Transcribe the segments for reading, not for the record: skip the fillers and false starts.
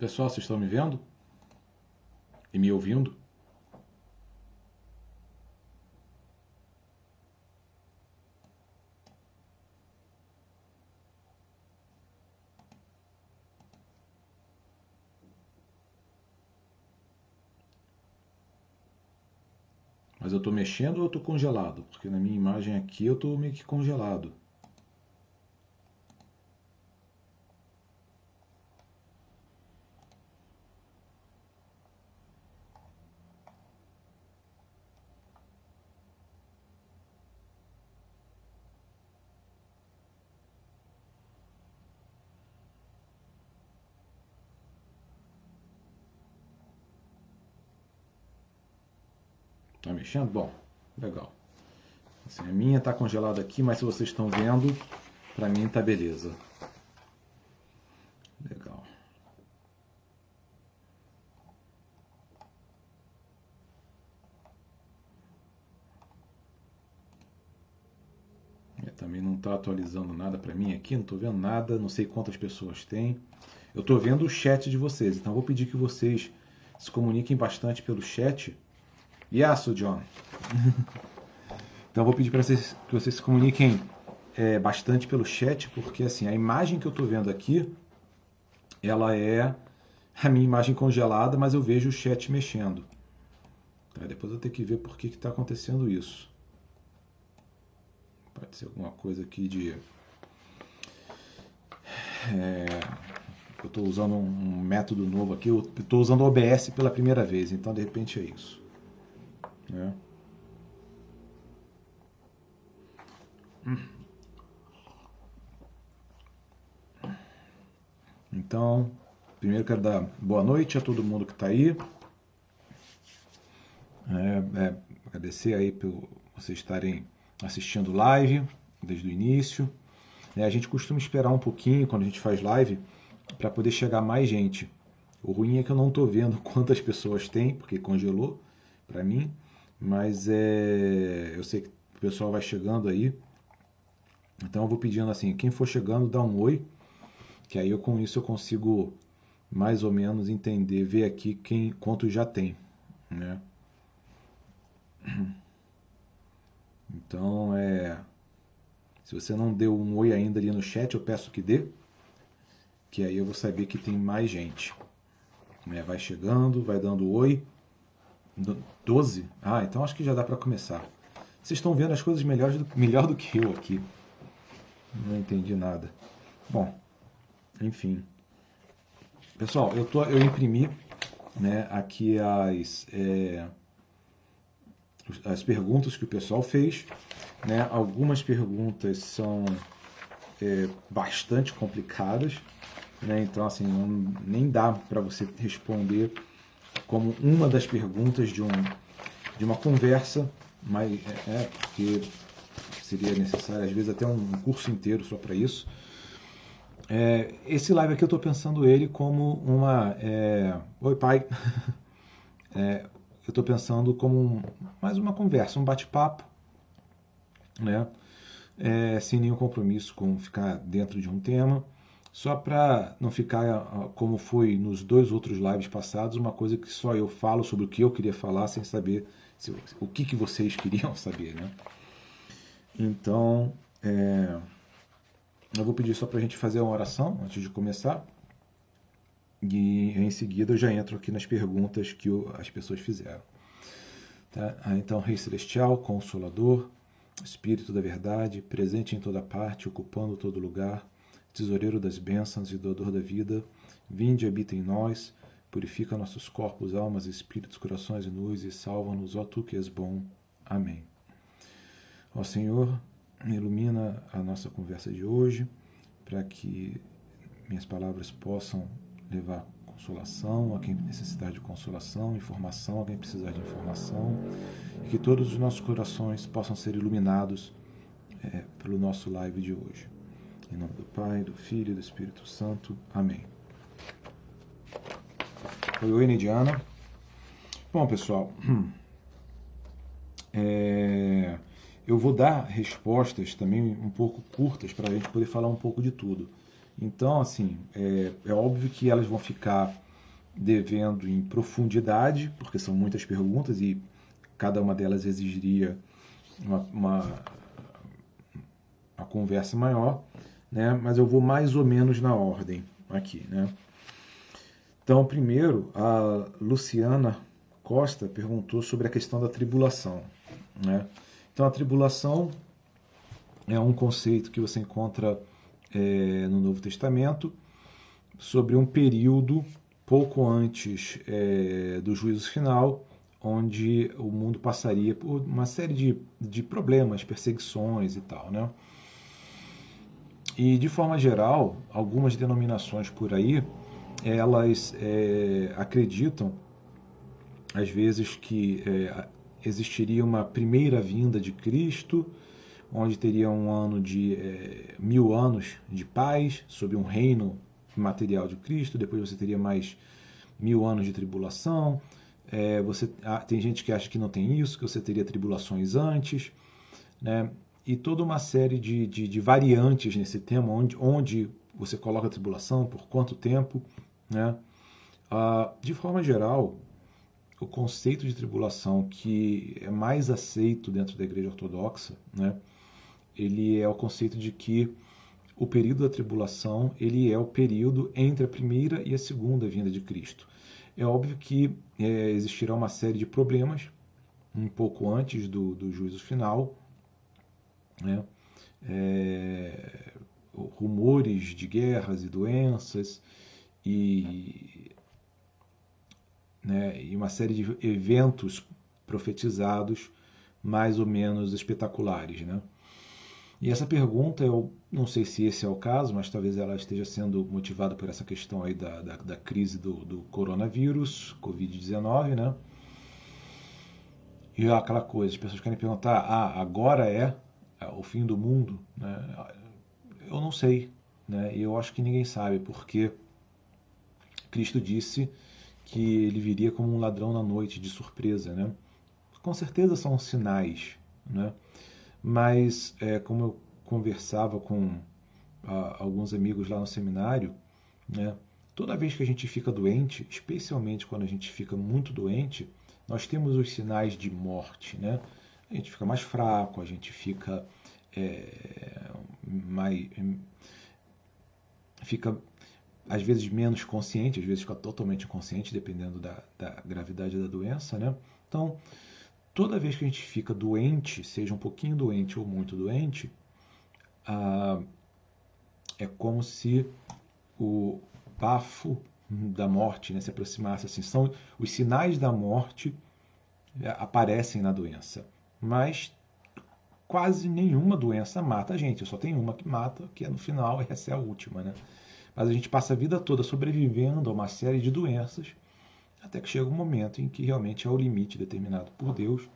Pessoal, vocês estão me vendo? E me ouvindo? Mas eu estou mexendo ou eu estou congelado? Porque na minha imagem aqui eu estou meio que congelado. Tá mexendo? Bom, legal. Assim, a minha tá congelada aqui, mas se vocês estão vendo, pra mim tá beleza. Legal. Também não tá atualizando nada pra mim aqui, não tô vendo nada, não sei quantas pessoas tem. Eu tô vendo o chat de vocês, então eu vou pedir que vocês se comuniquem bastante pelo chat. Yasu, John. Então eu vou pedir para que vocês se comuniquem bastante pelo chat, porque assim, a imagem que eu estou vendo aqui, ela é a minha imagem congelada, mas eu vejo o chat mexendo. Tá, depois eu tenho que ver por que está acontecendo isso. Pode ser alguma coisa aqui de... eu estou usando um método novo aqui, eu estou usando o OBS pela primeira vez, então de repente é isso. Né? Então, primeiro quero dar boa noite a todo mundo que está aí. Agradecer aí por vocês estarem assistindo live desde o início. A gente costuma esperar um pouquinho quando a gente faz live para poder chegar mais gente. O ruim é que eu não estou vendo quantas pessoas tem, porque congelou para mim, mas eu sei que o pessoal vai chegando aí. Então eu vou pedindo assim, quem for chegando dá um oi, que aí com isso eu consigo mais ou menos entender, ver aqui quanto já tem, né? Então se você não deu um oi ainda ali no chat, eu peço que dê, que aí eu vou saber que tem mais gente. Vai chegando, vai dando oi. 12? Ah, então acho que já dá para começar. Vocês estão vendo as coisas melhor do que eu aqui. Não entendi nada. Bom, enfim. Pessoal, eu imprimi, né, aqui as perguntas que o pessoal fez. Né? Algumas perguntas são bastante complicadas, né? Então assim, nem dá para você responder como uma das perguntas de uma conversa, mas porque seria necessário às vezes até um curso inteiro só para isso. Esse live aqui eu estou pensando ele como uma... Oi, pai! Eu estou pensando como mais uma conversa, um bate-papo, né? Sem nenhum compromisso com ficar dentro de um tema, só para não ficar como foi nos 2 outros lives passados, uma coisa que só eu falo sobre o que eu queria falar, sem saber o que vocês queriam saber, né? Então, eu vou pedir só para a gente fazer uma oração antes de começar, e em seguida eu já entro aqui nas perguntas que as pessoas fizeram. Tá? Então, Rei Celestial, Consolador, Espírito da Verdade, presente em toda parte, ocupando todo lugar, tesoureiro das bênçãos e doador da vida, vinde e habita em nós, purifica nossos corpos, almas, espíritos, corações e luz, e salva-nos, ó Tu que és bom. Amém. Ó Senhor, ilumina a nossa conversa de hoje, para que minhas palavras possam levar consolação a quem necessitar de consolação, informação a quem precisar de informação, e que todos os nossos corações possam ser iluminados pelo nosso live de hoje. Em nome do Pai, do Filho e do Espírito Santo. Amém. Oi, Nidiana. Bom, pessoal, eu vou dar respostas também um pouco curtas para a gente poder falar um pouco de tudo. Então, assim, é óbvio que elas vão ficar devendo em profundidade, porque são muitas perguntas e cada uma delas exigiria uma conversa maior, né? Mas eu vou mais ou menos na ordem aqui, né? Então, primeiro, a Luciana Costa perguntou sobre a questão da tribulação, né? Então, a tribulação é um conceito que você encontra no Novo Testamento sobre um período pouco antes do juízo final, onde o mundo passaria por uma série de problemas, perseguições e tal, né? E, de forma geral, algumas denominações por aí, elas acreditam, às vezes, que existiria uma primeira vinda de Cristo, onde teria um ano de 1000 anos de paz, sob um reino material de Cristo, depois você teria mais 1000 anos de tribulação. Tem gente que acha que não tem isso, que você teria tribulações antes, né? E toda uma série de variantes nesse tema, onde você coloca a tribulação, por quanto tempo, né? De forma geral, o conceito de tribulação que é mais aceito dentro da Igreja Ortodoxa, né? Ele é o conceito de que o período da tribulação ele é o período entre a primeira e a segunda vinda de Cristo. É óbvio que existirá uma série de problemas um pouco antes do juízo final, né? Rumores de guerras e doenças né, e uma série de eventos profetizados mais ou menos espetaculares, né? E essa pergunta, eu não sei se esse é o caso, mas talvez ela esteja sendo motivada por essa questão aí da crise do coronavírus, Covid-19, né? E aquela coisa, as pessoas querem perguntar, agora é o fim do mundo, né? Eu não sei, né? E eu acho que ninguém sabe, porque Cristo disse que ele viria como um ladrão na noite, de surpresa, né? Com certeza são sinais, né? Mas, como eu conversava com alguns amigos lá no seminário, né? Toda vez que a gente fica doente, especialmente quando a gente fica muito doente, nós temos os sinais de morte, né? A gente fica mais fraco, a gente fica fica às vezes menos consciente, às vezes fica totalmente inconsciente, dependendo da gravidade da doença, né? Então, toda vez que a gente fica doente, seja um pouquinho doente ou muito doente, é como se o bafo da morte, né, se aproximasse. Assim, são os sinais da morte aparecem na doença, mas quase nenhuma doença mata a gente. Só tem uma que mata, que no final essa é a última, né? Mas a gente passa a vida toda sobrevivendo a uma série de doenças, até que chega um momento em que realmente é o limite determinado por Deus,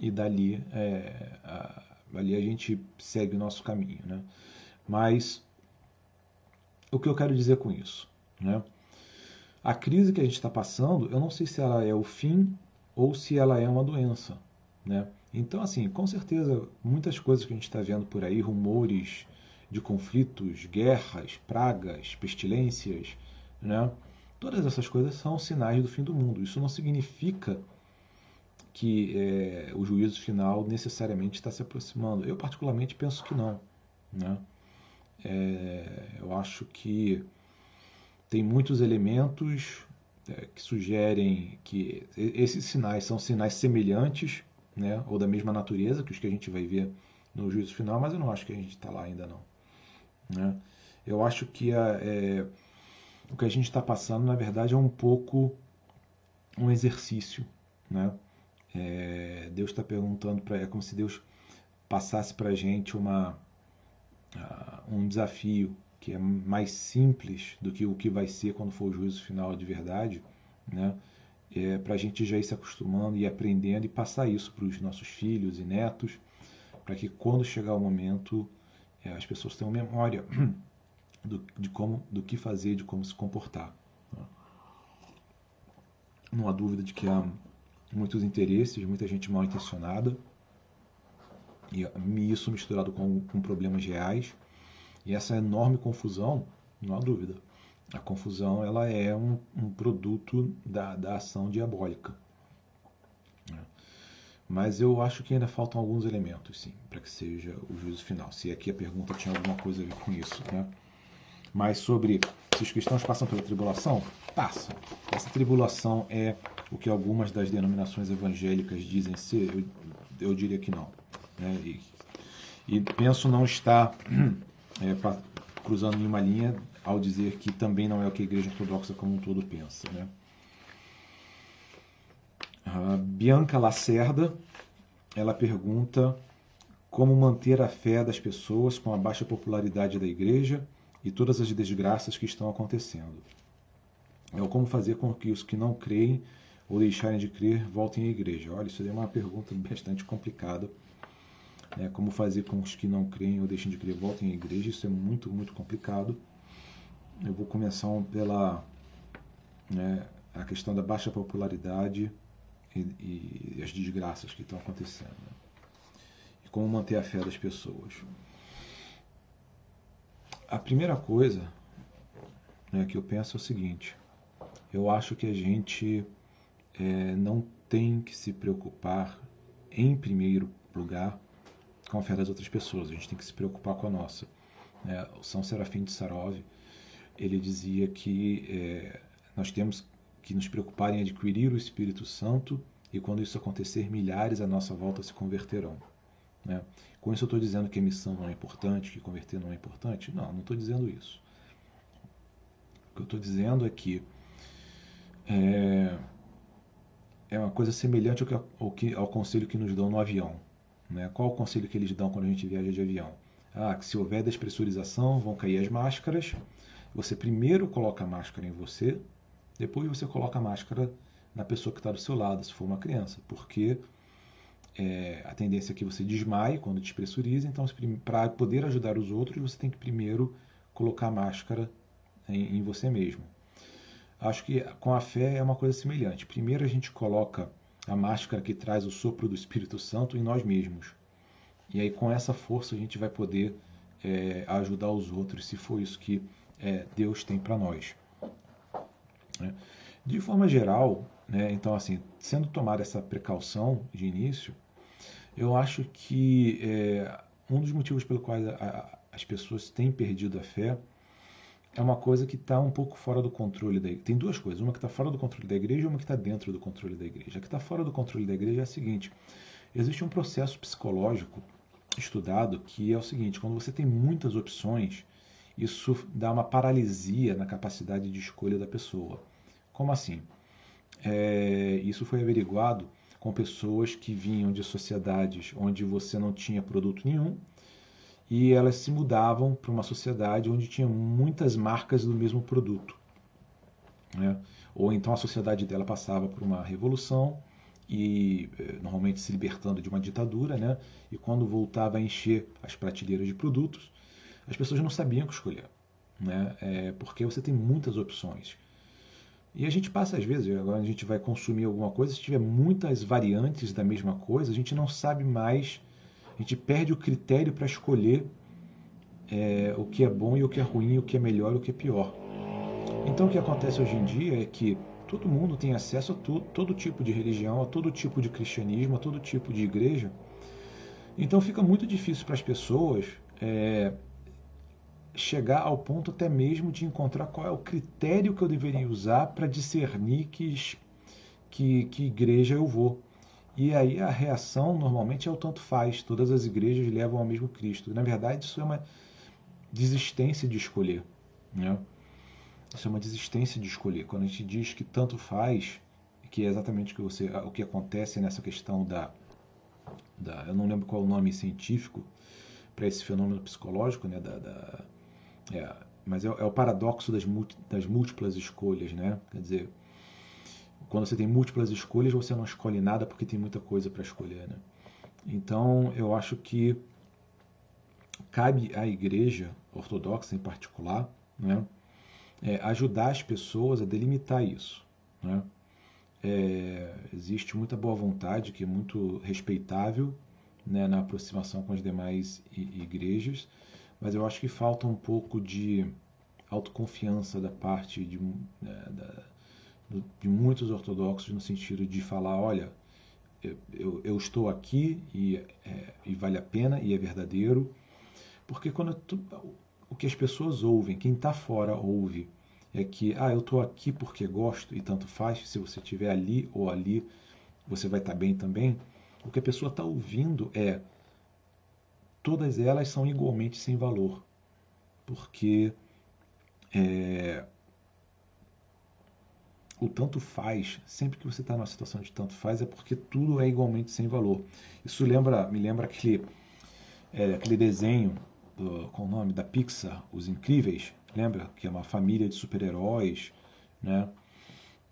e dali ali a gente segue o nosso caminho, né? Mas o que eu quero dizer com isso, né? A crise que a gente está passando, eu não sei se ela é o fim ou se ela é uma doença, né? Então, assim, com certeza, muitas coisas que a gente está vendo por aí, rumores de conflitos, guerras, pragas, pestilências, né? Todas essas coisas são sinais do fim do mundo. Isso não significa que o juízo final necessariamente está se aproximando. Eu, particularmente, penso que não, né? Eu acho que tem muitos elementos que sugerem que esses sinais são sinais semelhantes, né, ou da mesma natureza que os que a gente vai ver no juízo final, mas eu não acho que a gente está lá ainda não, né? Eu acho que o que a gente está passando, na verdade, é um pouco um exercício, né? Deus está perguntando, é como se Deus passasse para a gente um desafio que é mais simples do que o que vai ser quando for o juízo final de verdade, né? Para a gente já ir se acostumando e aprendendo e passar isso para os nossos filhos e netos, para que quando chegar o momento as pessoas tenham memória do que fazer, de como se comportar. Não há dúvida de que há muitos interesses, muita gente mal intencionada, e isso misturado com problemas reais, e essa enorme confusão, não há dúvida, A confusão ela é um produto da ação diabólica. Mas eu acho que ainda faltam alguns elementos, sim, para que seja o juízo final. Se aqui a pergunta tinha alguma coisa a ver com isso, né? Mas sobre se os cristãos passam pela tribulação, passam. Essa tribulação é o que algumas das denominações evangélicas dizem ser, eu diria que não. Né? E penso não estar cruzando nenhuma linha ao dizer que também não é o que a Igreja Ortodoxa como um todo pensa. Né? A Bianca Lacerda, ela pergunta como manter a fé das pessoas com a baixa popularidade da Igreja e todas as desgraças que estão acontecendo. Como fazer com que os que não creem ou deixarem de crer voltem à Igreja. Olha, isso é uma pergunta bastante complicada. Né? Como fazer com os que não creem ou deixem de crer voltem à Igreja, isso é muito, muito complicado. Eu vou começar pela a questão da baixa popularidade e as desgraças que estão acontecendo. Né? E como manter a fé das pessoas. A primeira coisa que eu penso é o seguinte: eu acho que a gente não tem que se preocupar, em primeiro lugar, com a fé das outras pessoas. A gente tem que se preocupar com a nossa. O São Serafim de Sarov, ele dizia que nós temos que nos preocupar em adquirir o Espírito Santo e quando isso acontecer, milhares à nossa volta se converterão. Né? Com isso eu estou dizendo que a missão não é importante, que converter não é importante? Não, não estou dizendo isso. O que eu estou dizendo é que é uma coisa semelhante ao conselho que nos dão no avião. Né? Qual o conselho que eles dão quando a gente viaja de avião? Que se houver despressurização, vão cair as máscaras. Você primeiro coloca a máscara em você, depois você coloca a máscara na pessoa que está do seu lado, se for uma criança. Porque a tendência é que você desmaie quando despressuriza, então para poder ajudar os outros, você tem que primeiro colocar a máscara em você mesmo. Acho que com a fé é uma coisa semelhante. Primeiro a gente coloca a máscara que traz o sopro do Espírito Santo em nós mesmos. E aí com essa força a gente vai poder ajudar os outros, se for isso que Deus tem para nós. De forma geral, então assim, sendo tomada essa precaução de início, eu acho que um dos motivos pelo qual as pessoas têm perdido a fé é uma coisa que está um pouco fora do controle da igreja. Tem duas coisas, uma que está fora do controle da igreja e uma que está dentro do controle da igreja. A que está fora do controle da igreja é a seguinte: existe um processo psicológico estudado que é o seguinte: quando você tem muitas opções, isso dá uma paralisia na capacidade de escolha da pessoa. Como assim? Isso foi averiguado com pessoas que vinham de sociedades onde você não tinha produto nenhum e elas se mudavam para uma sociedade onde tinha muitas marcas do mesmo produto. Né? Ou então a sociedade dela passava por uma revolução e normalmente se libertando de uma ditadura, né? E quando voltava a encher as prateleiras de produtos, as pessoas não sabiam o que escolher, né? Porque você tem muitas opções. E a gente passa às vezes, agora a gente vai consumir alguma coisa, se tiver muitas variantes da mesma coisa, a gente não sabe mais, a gente perde o critério para escolher o que é bom e o que é ruim, o que é melhor e o que é pior. Então o que acontece hoje em dia é que todo mundo tem acesso a todo tipo de religião, a todo tipo de cristianismo, a todo tipo de igreja. Então fica muito difícil para as pessoas chegar ao ponto até mesmo de encontrar qual é o critério que eu deveria usar para discernir que igreja eu vou. E aí a reação normalmente é o tanto faz. Todas as igrejas levam ao mesmo Cristo. Na verdade, isso é uma desistência de escolher. Né? Isso é uma desistência de escolher. Quando a gente diz que tanto faz, que é exatamente o que acontece nessa questão eu não lembro qual é o nome científico para esse fenômeno psicológico, né? Mas é o paradoxo das múltiplas escolhas, né? Quer dizer, quando você tem múltiplas escolhas, você não escolhe nada porque tem muita coisa para escolher, né? Então, eu acho que cabe à Igreja Ortodoxa, em particular, né? Ajudar as pessoas a delimitar isso, né? Existe muita boa vontade, que é muito respeitável, né, na aproximação com as demais igrejas, mas eu acho que falta um pouco de autoconfiança da parte de muitos ortodoxos, no sentido de falar, olha, eu estou aqui e vale a pena e é verdadeiro, porque o que as pessoas ouvem, quem está fora ouve, é que eu estou aqui porque gosto e tanto faz, se você estiver ali ou ali, você vai estar bem também. O que a pessoa está ouvindo é todas elas são igualmente sem valor, porque o tanto faz, sempre que você está numa situação de tanto faz, é porque tudo é igualmente sem valor. Isso me lembra aquele desenho, com o nome da Pixar, Os Incríveis, lembra? Que é uma família de super-heróis, né?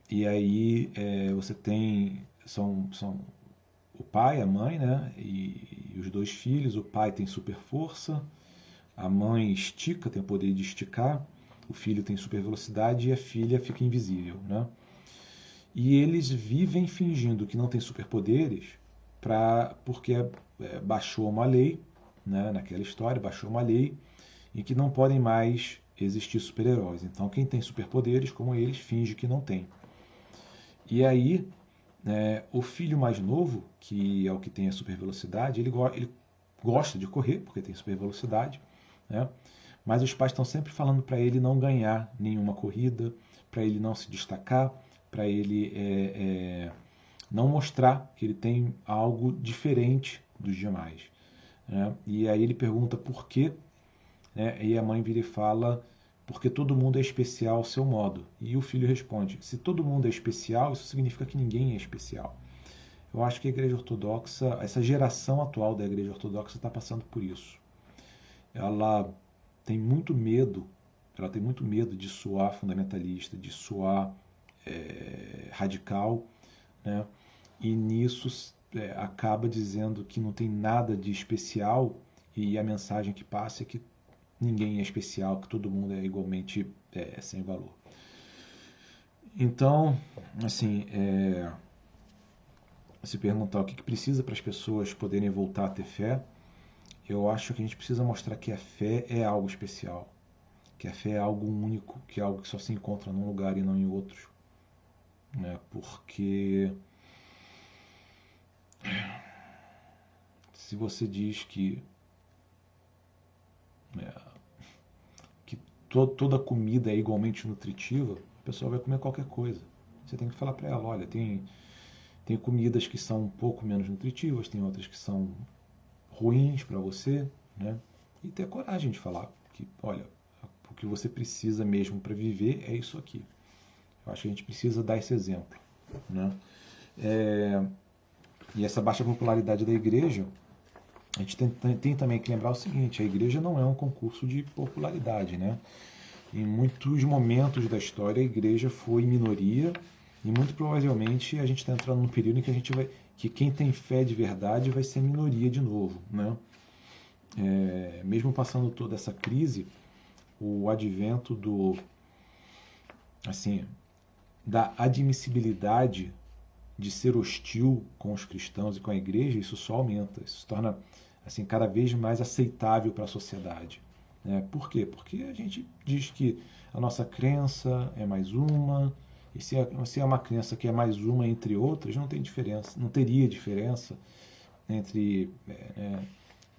E aí você tem, são o pai, a mãe, né? E os dois filhos. O pai tem super força, a mãe estica, tem o poder de esticar, o filho tem super velocidade e a filha fica invisível, né? E eles vivem fingindo que não tem superpoderes porque baixou uma lei, né? Naquela história, baixou uma lei em que não podem mais existir super-heróis. Então quem tem superpoderes, como eles, finge que não tem. E aí, o filho mais novo, que é o que tem a super velocidade, ele gosta de correr, porque tem super velocidade, né? Mas os pais estão sempre falando para ele não ganhar nenhuma corrida, para ele não se destacar, para ele não mostrar que ele tem algo diferente dos demais, né? E aí ele pergunta por quê, né? E a mãe vira e fala, porque todo mundo é especial ao seu modo. E o filho responde, se todo mundo é especial, isso significa que ninguém é especial. Eu acho que a Igreja Ortodoxa, essa geração atual da Igreja Ortodoxa está passando por isso. Ela tem muito medo de soar fundamentalista, de soar radical, né? E nisso acaba dizendo que não tem nada de especial, e a mensagem que passa é que ninguém é especial, que todo mundo é igualmente sem valor. Então, assim, se perguntar o que precisa para as pessoas poderem voltar a ter fé, eu acho que a gente precisa mostrar que a fé é algo especial, que a fé é algo único, que é algo que só se encontra num lugar e não em outros, né? Porque se você diz que toda comida é igualmente nutritiva, a pessoa vai comer qualquer coisa. Você tem que falar para ela, olha, tem comidas que são um pouco menos nutritivas, tem outras que são ruins para você, né? E ter coragem de falar que, olha, o que você precisa mesmo para viver é isso aqui. Eu acho que a gente precisa dar esse exemplo, né? E essa baixa popularidade da igreja, a gente tem também que lembrar o seguinte, a igreja não é um concurso de popularidade, né? Em muitos momentos da história, a igreja foi minoria, e muito provavelmente a gente está entrando num período em que que quem tem fé de verdade vai ser minoria de novo, né? Mesmo passando toda essa crise, o advento da admissibilidade de ser hostil com os cristãos e com a igreja, isso só aumenta, isso se torna assim, cada vez mais aceitável para a sociedade. Por quê? Porque a gente diz que a nossa crença é mais uma, e se é uma crença que é mais uma entre outras, não tem diferença, não teria diferença entre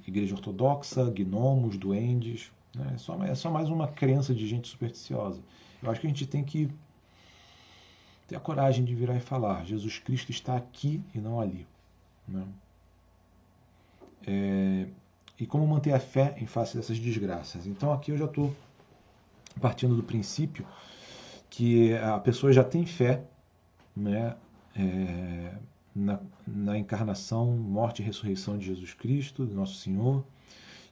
igreja ortodoxa, gnomos, duendes, né? É só mais uma crença de gente supersticiosa. Eu acho que a gente tem que ter a coragem de virar e falar, Jesus Cristo está aqui e não ali, né? E como manter a fé em face dessas desgraças? Então aqui eu já estou partindo do princípio que a pessoa já tem fé, né, na encarnação, morte e ressurreição de Jesus Cristo, do nosso Senhor,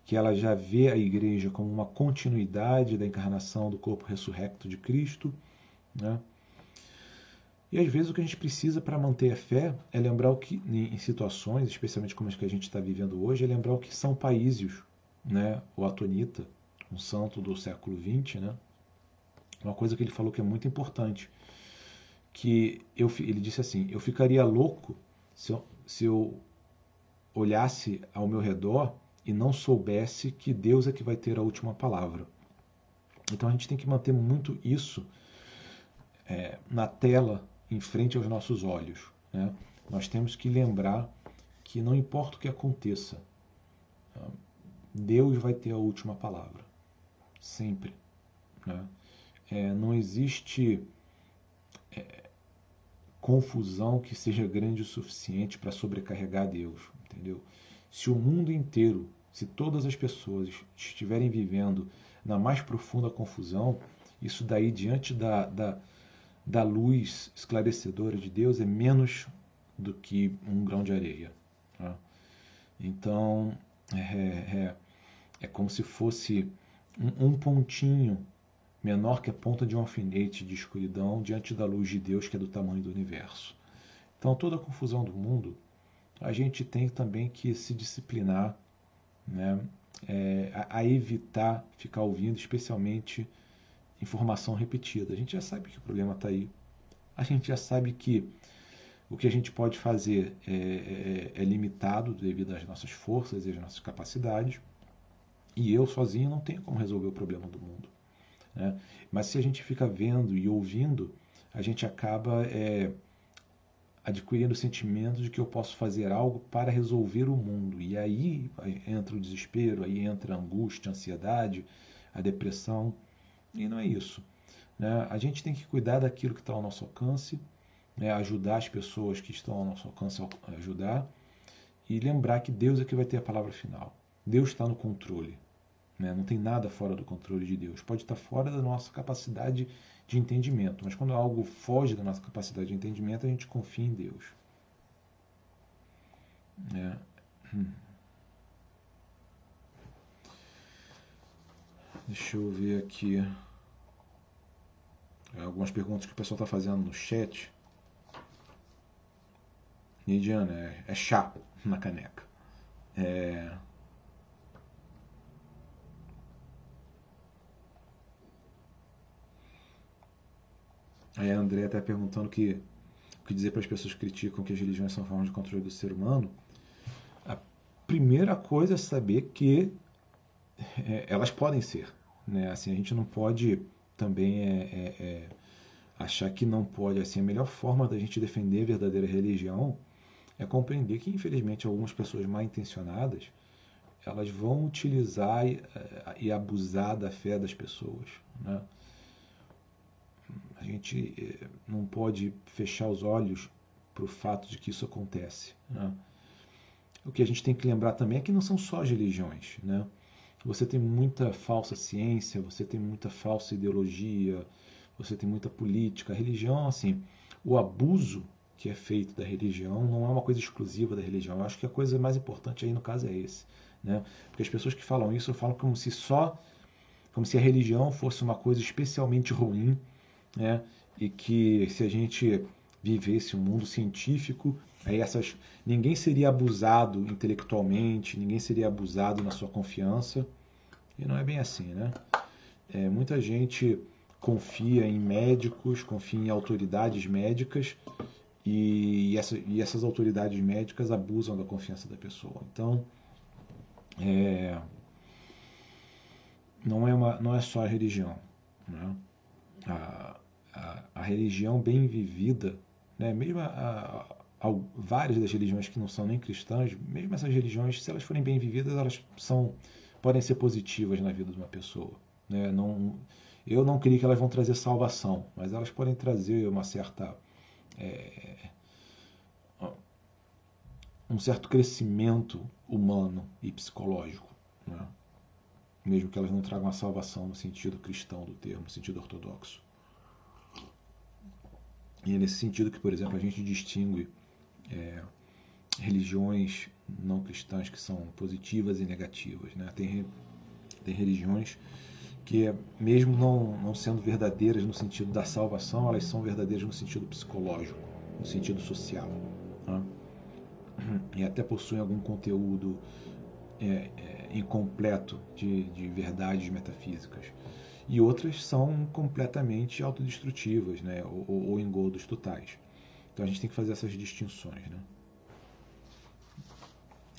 que ela já vê a igreja como uma continuidade da encarnação do corpo ressurrecto de Cristo, né? E às vezes o que a gente precisa para manter a fé é lembrar o que, em situações, especialmente como as que a gente está vivendo hoje, é lembrar o que São Paísios, né, o Atonita, um santo do século XX, né, uma coisa que ele falou que é muito importante, que ele disse assim, eu ficaria louco se eu olhasse ao meu redor e não soubesse que Deus é que vai ter a última palavra. Então a gente tem que manter muito isso na tela, em frente aos nossos olhos, né? Nós temos que lembrar que não importa o que aconteça, Deus vai ter a última palavra, sempre, né? Não existe confusão que seja grande o suficiente para sobrecarregar Deus, entendeu? Se o mundo inteiro, se todas as pessoas estiverem vivendo na mais profunda confusão, isso daí diante da luz esclarecedora de Deus é menos do que um grão de areia. Tá? Então, é como se fosse um pontinho menor que a ponta de um alfinete de escuridão diante da luz de Deus, que é do tamanho do universo. Então, toda a confusão do mundo, a gente tem também que se disciplinar, né, a evitar ficar ouvindo, especialmente informação repetida. A gente já sabe que o problema está aí. A gente já sabe que o que a gente pode fazer é limitado devido às nossas forças e às nossas capacidades. E eu sozinho não tenho como resolver o problema do mundo, né? Mas se a gente fica vendo e ouvindo, a gente acaba adquirindo o sentimento de que eu posso fazer algo para resolver o mundo. E aí entra o desespero, aí entra a angústia, a ansiedade, a depressão. E não é isso, né? A gente tem que cuidar daquilo que está ao nosso alcance, né? Ajudar as pessoas que estão ao nosso alcance a ajudar, e lembrar que Deus é que vai ter a palavra final. Deus está no controle, né? Não tem nada fora do controle de Deus. Pode estar fora da nossa capacidade de entendimento, mas quando algo foge da nossa capacidade de entendimento, a gente confia em Deus. Deixa eu ver aqui algumas perguntas que o pessoal está fazendo no chat. Nidiana, é chá na caneca. Aí a Andrea está perguntando o que dizer para as pessoas que criticam que as religiões são formas de controle do ser humano. A primeira coisa é saber que elas podem ser, né? Assim, a gente não pode também achar que não pode. Assim, a melhor forma da gente defender a verdadeira religião é compreender que, infelizmente, algumas pessoas mal intencionadas, elas vão utilizar e abusar da fé das pessoas, né? A gente não pode fechar os olhos para o fato de que isso acontece, né? O que a gente tem que lembrar também é que não são só as religiões, né? Você tem muita falsa ciência, você tem muita falsa ideologia, você tem muita política. A religião, assim, o abuso que é feito da religião não é uma coisa exclusiva da religião. Eu acho que a coisa mais importante aí no caso é esse, né? Porque as pessoas que falam isso falam como se a religião fosse uma coisa especialmente ruim, né? E que se a gente vivesse um mundo científico, aí ninguém seria abusado intelectualmente, ninguém seria abusado na sua confiança. E não é bem assim, né? Muita gente confia em médicos, confia em autoridades médicas, e essas autoridades médicas abusam da confiança da pessoa. Então, não é só a religião, né? A religião bem vivida, né? Mesmo várias das religiões que não são nem cristãs, mesmo essas religiões, se elas forem bem vividas, elas podem ser positivas na vida de uma pessoa, né? Eu não creio que elas vão trazer salvação, mas elas podem trazer um certo crescimento humano e psicológico, né? Mesmo que elas não tragam a salvação no sentido cristão do termo, no sentido ortodoxo. E é nesse sentido que, por exemplo, a gente distingue religiões não cristãs que são positivas e negativas, né? Tem religiões que, mesmo não sendo verdadeiras no sentido da salvação, elas são verdadeiras no sentido psicológico, no sentido social, né? E até possuem algum conteúdo incompleto de verdades metafísicas. E outras são completamente autodestrutivas, né? ou engodos totais. Então a gente tem que fazer essas distinções, né?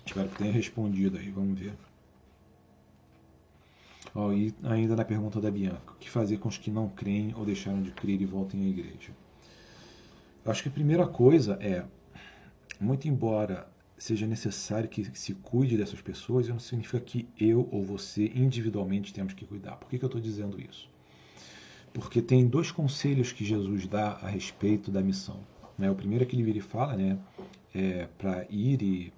Espero que tenha respondido aí, vamos ver. Ó, e ainda na pergunta da Bianca, o que fazer com os que não creem ou deixaram de crer e voltem à igreja? Eu acho que a primeira coisa é, muito embora seja necessário que se cuide dessas pessoas, não significa que eu ou você individualmente temos que cuidar. Por que eu estou dizendo isso? Porque tem dois conselhos que Jesus dá a respeito da missão. Né? O primeiro é que ele vira e fala, né, para ir e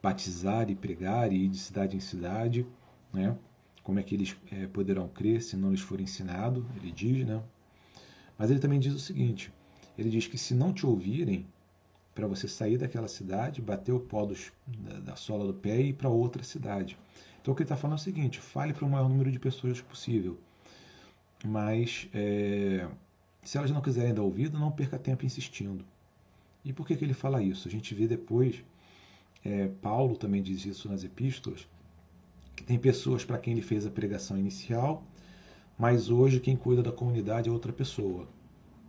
batizar e pregar e ir de cidade em cidade, né? Como é que eles poderão crer se não lhes for ensinado, ele diz, né? Mas ele também diz o seguinte, ele diz que se não te ouvirem, para você sair daquela cidade, bater o pó da sola do pé e ir para outra cidade. Então o que ele está falando é o seguinte, fale para o maior número de pessoas possível, mas se elas não quiserem dar ouvido, não perca tempo insistindo. E por que ele fala isso? A gente vê depois, Paulo também diz isso nas epístolas, que tem pessoas para quem ele fez a pregação inicial, mas hoje quem cuida da comunidade é outra pessoa.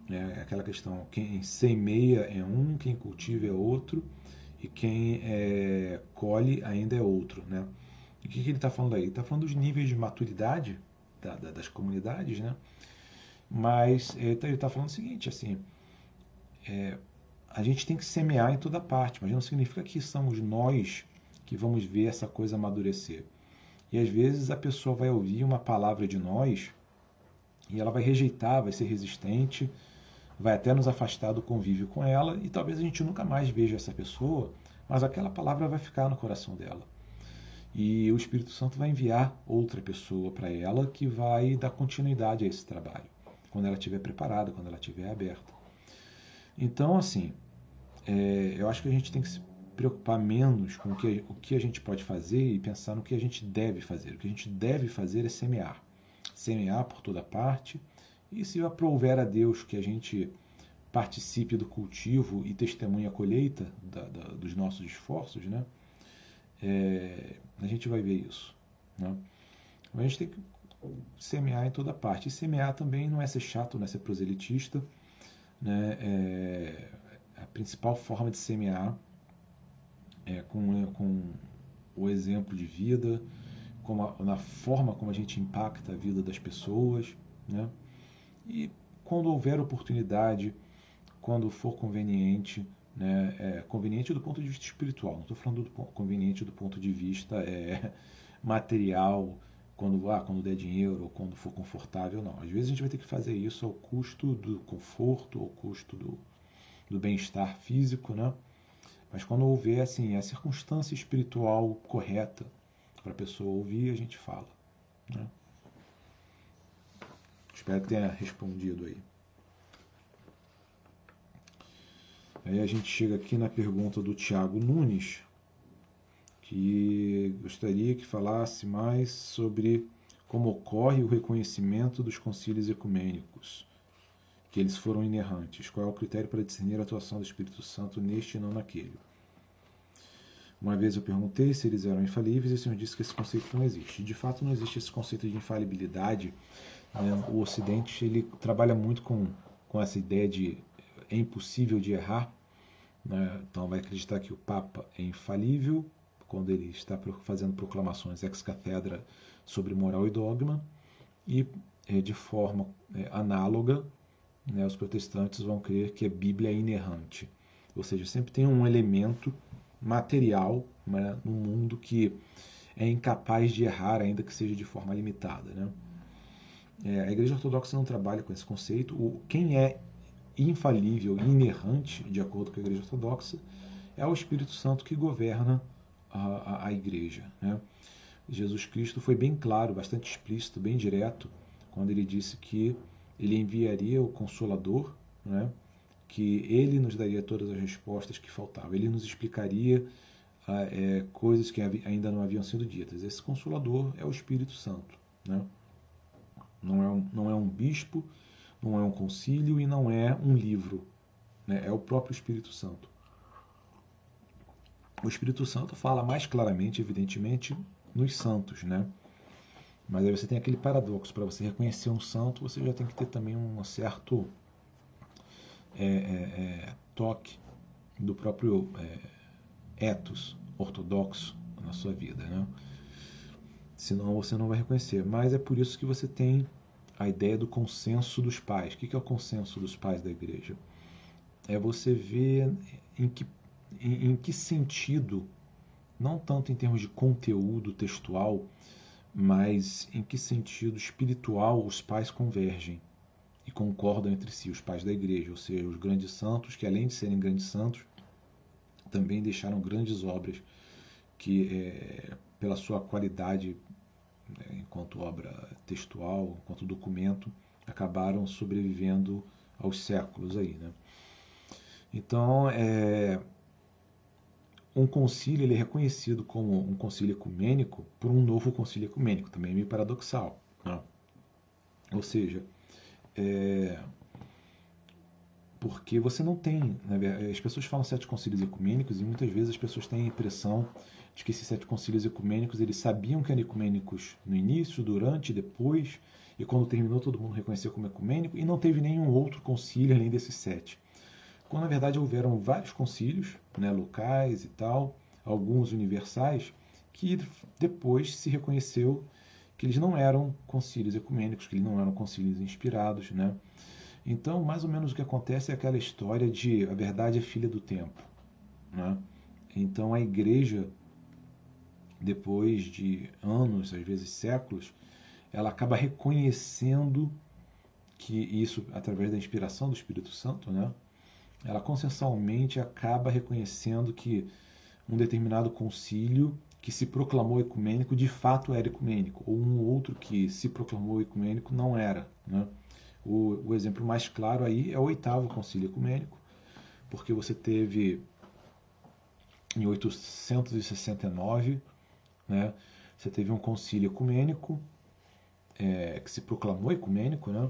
É aquela questão, quem semeia é um, quem cultiva é outro, e quem colhe ainda é outro. Né? E o que ele está falando aí? Ele está falando dos níveis de maturidade das comunidades, né? Mas ele está falando o seguinte, assim, a gente tem que semear em toda parte, mas não significa que somos nós que vamos ver essa coisa amadurecer. E às vezes a pessoa vai ouvir uma palavra de nós e ela vai rejeitar, vai ser resistente, vai até nos afastar do convívio com ela e talvez a gente nunca mais veja essa pessoa, mas aquela palavra vai ficar no coração dela. E o Espírito Santo vai enviar outra pessoa para ela que vai dar continuidade a esse trabalho, quando ela estiver preparada, quando ela estiver aberta. Então, assim, eu acho que a gente tem que se preocupar menos com o que a gente pode fazer e pensar no que a gente deve fazer. O que a gente deve fazer é semear. Semear por toda parte. E se aprouver a Deus que a gente participe do cultivo e testemunhe a colheita dos nossos esforços, né? A gente vai ver isso. Né? A gente tem que semear em toda parte. E semear também não é ser chato, não é ser proselitista. Né? A principal forma de semear é com o exemplo de vida, na forma como a gente impacta a vida das pessoas. Né? E quando houver oportunidade, quando for conveniente, né, conveniente do ponto de vista espiritual, não estou falando conveniente do ponto de vista material, quando der dinheiro ou quando for confortável, não. Às vezes a gente vai ter que fazer isso ao custo do conforto, ao custo do bem-estar físico, né? Mas quando houver assim, a circunstância espiritual correta para a pessoa ouvir, a gente fala. Né? Espero que tenha respondido aí. Aí a gente chega aqui na pergunta do Tiago Nunes, que gostaria que falasse mais sobre como ocorre o reconhecimento dos concílios ecumênicos, que eles foram inerrantes. Qual é o critério para discernir a atuação do Espírito Santo neste e não naquele? Uma vez eu perguntei se eles eram infalíveis e o Senhor disse que esse conceito não existe. De fato, não existe esse conceito de infalibilidade. O Ocidente ele trabalha muito com essa ideia de é impossível de errar. Né? Então vai acreditar que o Papa é infalível quando ele está fazendo proclamações ex cathedra sobre moral e dogma, e de forma análoga, né, os protestantes vão crer que a Bíblia é inerrante, ou seja, sempre tem um elemento material, né, no mundo que é incapaz de errar, ainda que seja de forma limitada. Né? A Igreja Ortodoxa não trabalha com esse conceito. Quem é infalível e inerrante, de acordo com a Igreja Ortodoxa, é o Espírito Santo que governa a Igreja. Né? Jesus Cristo foi bem claro, bastante explícito, bem direto, quando ele disse que ele enviaria o Consolador, né? Que ele nos daria todas as respostas que faltavam. Ele nos explicaria coisas que ainda não haviam sido ditas. Esse Consolador é o Espírito Santo. Né? Não é um bispo, não é um concílio e não é um livro. Né? É o próprio Espírito Santo. O Espírito Santo fala mais claramente, evidentemente, nos santos, né? Mas aí você tem aquele paradoxo, para você reconhecer um santo, você já tem que ter também um certo toque do próprio ethos ortodoxo na sua vida, né? senão você não vai reconhecer. Mas é por isso que você tem a ideia do consenso dos pais. O que é o consenso dos pais da igreja? É você ver em que sentido, não tanto em termos de conteúdo textual, mas em que sentido espiritual os pais convergem e concordam entre si, os pais da igreja, ou seja, os grandes santos, que além de serem grandes santos, também deixaram grandes obras que, pela sua qualidade, enquanto obra textual, enquanto documento, acabaram sobrevivendo aos séculos aí, né? Então, um concílio ele é reconhecido como um concílio ecumênico por um novo concílio ecumênico, também é meio paradoxal, né? Ou seja, porque você não tem, né, as pessoas falam 7 concílios ecumênicos e muitas vezes as pessoas têm a impressão de que esses 7 concílios ecumênicos eles sabiam que eram ecumênicos no início, durante, depois, e quando terminou todo mundo reconheceu como ecumênico, e não teve nenhum outro concílio além desses 7. Quando na verdade houveram vários concílios, né, locais e tal, alguns universais, que depois se reconheceu que eles não eram concílios ecumênicos, que eles não eram concílios inspirados, né? Então, mais ou menos o que acontece é aquela história de a verdade é filha do tempo, né? Então a igreja, depois de anos, às vezes séculos, ela acaba reconhecendo que isso, através da inspiração do Espírito Santo, né? Ela consensualmente acaba reconhecendo que um determinado concílio que se proclamou ecumênico de fato era ecumênico, ou um outro que se proclamou ecumênico não era, né? O exemplo mais claro aí é o 8º concílio ecumênico, porque você teve em 869, né, você teve um concílio ecumênico que se proclamou ecumênico, né?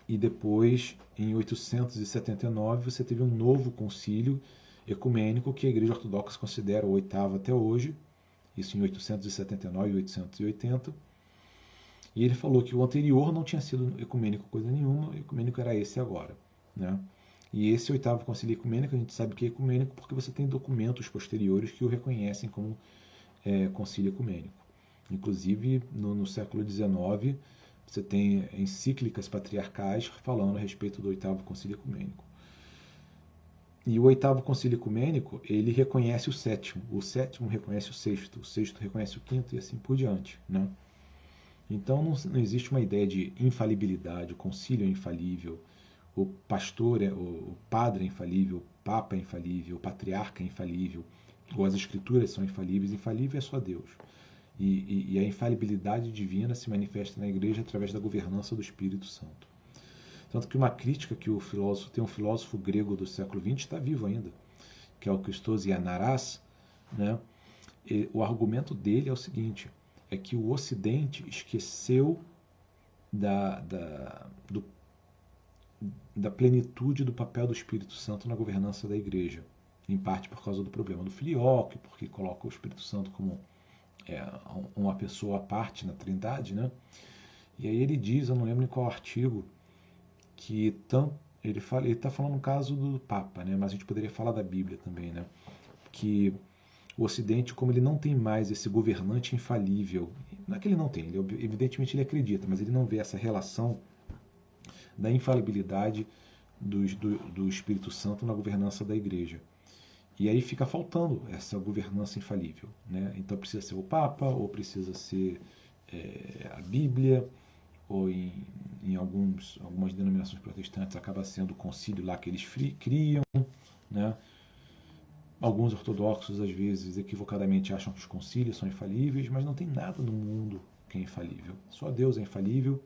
E depois, em 879, você teve um novo concílio ecumênico que a Igreja Ortodoxa considera o 8º até hoje, isso em 879 e 880. E ele falou que o anterior não tinha sido ecumênico coisa nenhuma, o ecumênico era esse agora, né? E esse 8º concílio ecumênico, a gente sabe que é ecumênico porque você tem documentos posteriores que o reconhecem como concílio ecumênico. Inclusive, no século XIX, você tem encíclicas patriarcais falando a respeito do 8º concílio ecumênico. E o 8º concílio ecumênico, ele reconhece o 7º reconhece o 6º, o 6º reconhece o 5º e assim por diante, né? Então não existe uma ideia de infalibilidade, o concílio é infalível, o pastor, o padre é infalível, o papa é infalível, o patriarca é infalível, ou as escrituras são infalíveis. Infalível é só Deus. E a infalibilidade divina se manifesta na igreja através da governança do Espírito Santo. Tanto que uma crítica que tem um filósofo grego do século XX, está vivo ainda, que é o Christos Ianaras, né? O argumento dele é o seguinte, é que o Ocidente esqueceu da plenitude do papel do Espírito Santo na governança da igreja, em parte por causa do problema do filioque, porque coloca o Espírito Santo como uma pessoa à parte na Trindade, né? E aí ele diz, eu não lembro em qual artigo, que ele está falando no caso do Papa, né? Mas a gente poderia falar da Bíblia também, né? Que o Ocidente, como ele não tem mais esse governante infalível, não é que ele não tem, evidentemente ele acredita, mas ele não vê essa relação da infalibilidade do Espírito Santo na governança da igreja. E aí fica faltando essa governança infalível, né? Então precisa ser o Papa, ou precisa ser a Bíblia, ou em algumas denominações protestantes acaba sendo o concílio lá que eles criam, né? Alguns ortodoxos, às vezes, equivocadamente acham que os concílios são infalíveis, mas não tem nada no mundo que é infalível. Só Deus é infalível,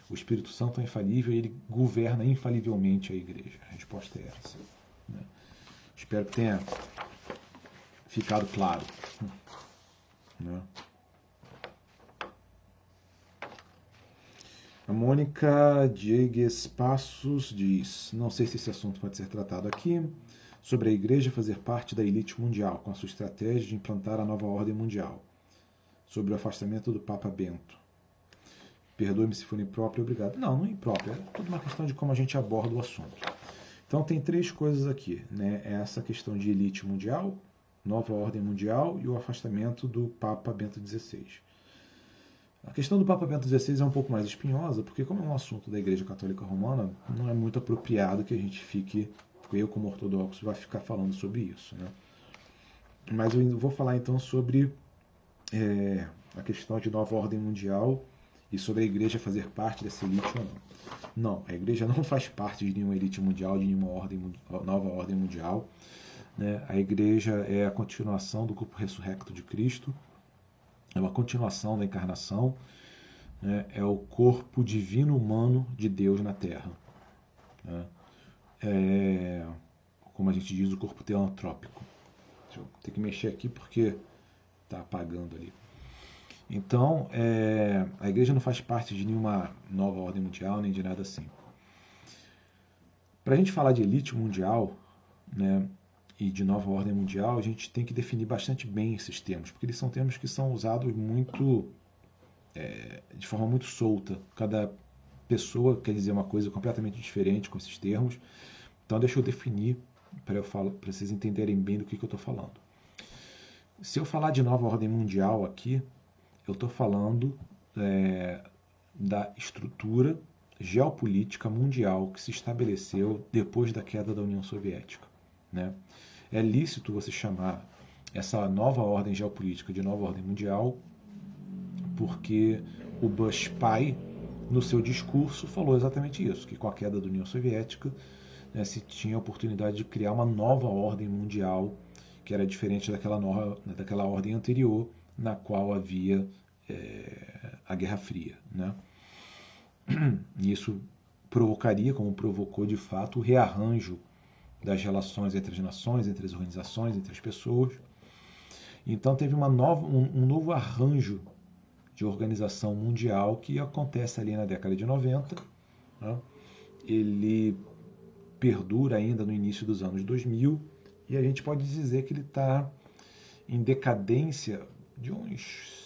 o Espírito Santo é infalível e ele governa infalivelmente a igreja. A resposta é essa, né? Espero que tenha ficado claro, né? A Mônica Diegues Passos diz, não sei se esse assunto pode ser tratado aqui, sobre a igreja fazer parte da elite mundial, com a sua estratégia de implantar a nova ordem mundial, sobre o afastamento do Papa Bento. Perdoe-me se for impróprio, obrigado. Não é impróprio, é tudo uma questão de como a gente aborda o assunto. Então tem 3 coisas aqui, né? Essa questão de elite mundial, nova ordem mundial e o afastamento do Papa Bento XVI. A questão do Papa Bento XVI é um pouco mais espinhosa, porque como é um assunto da Igreja Católica Romana, não é muito apropriado que a gente fique, eu como ortodoxo, vai ficar falando sobre isso, né? Mas eu vou falar então sobre a questão de nova ordem mundial e sobre a igreja fazer parte dessa elite ou não. Não, a igreja não faz parte de nenhuma elite mundial, de nenhuma nova ordem mundial. Né? A igreja é a continuação do corpo ressurrecto de Cristo, é uma continuação da encarnação, né? É o corpo divino humano de Deus na Terra. Né? É, como a gente diz, o corpo teantrópico. Deixa eu ter que mexer aqui porque está apagando ali. Então, a igreja não faz parte de nenhuma nova ordem mundial, nem de nada assim. Para a gente falar de elite mundial, né, e de nova ordem mundial, a gente tem que definir bastante bem esses termos, porque eles são termos que são usados de forma muito solta. Cada pessoa quer dizer uma coisa completamente diferente com esses termos. Então, deixa eu definir para vocês entenderem bem do que eu estou falando. Se eu falar de nova ordem mundial aqui, eu estou falando da estrutura geopolítica mundial que se estabeleceu depois da queda da União Soviética. Né? É lícito você chamar essa nova ordem geopolítica de nova ordem mundial, porque o Bush pai, no seu discurso, falou exatamente isso, que com a queda da União Soviética, né, se tinha a oportunidade de criar uma nova ordem mundial, que era diferente daquela ordem anterior, na qual havia a Guerra Fria. Né? E isso provocaria, como provocou de fato, o rearranjo das relações entre as nações, entre as organizações, entre as pessoas. Então teve um novo arranjo de organização mundial que acontece ali na década de 90. Né? Ele perdura ainda no início dos anos 2000 e a gente pode dizer que ele está em decadência de uns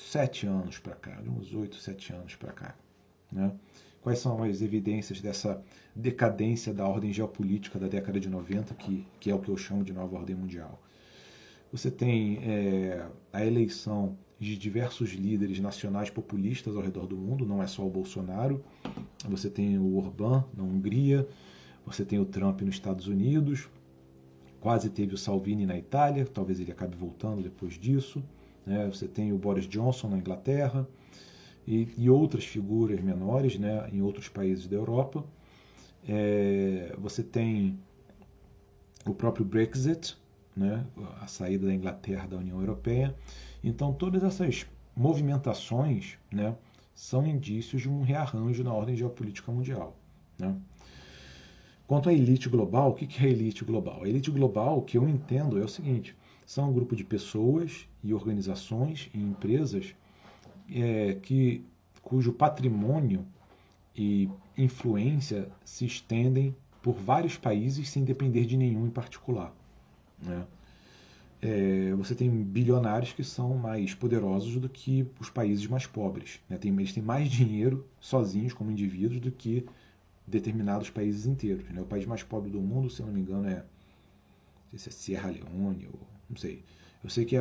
7 anos para cá, de uns 8, 7 anos para cá. Né? Quais são as evidências dessa decadência da ordem geopolítica da década de 90, que é o que eu chamo de nova ordem mundial? Você tem a eleição de diversos líderes nacionais populistas ao redor do mundo, não é só o Bolsonaro. Você tem o Orbán na Hungria, você tem o Trump nos Estados Unidos, quase teve o Salvini na Itália, talvez ele acabe voltando depois disso. Né? Você tem o Boris Johnson na Inglaterra e outras figuras menores, né, em outros países da Europa. Você tem o próprio Brexit, né, a saída da Inglaterra da União Europeia. Então, todas essas movimentações, né, são indícios de um rearranjo na ordem geopolítica mundial. Né? Quanto à elite global, o que é a elite global? A elite global, o que eu entendo, é o seguinte: são um grupo de pessoas e organizações e empresas cujo patrimônio e influência se estendem por vários países sem depender de nenhum em particular. Né? Você tem bilionários que são mais poderosos do que os países mais pobres. Né? Eles têm mais dinheiro sozinhos como indivíduos do que determinados países inteiros. Né? O país mais pobre do mundo, se eu não me engano, não sei se é Sierra Leone, ou não sei. Eu sei que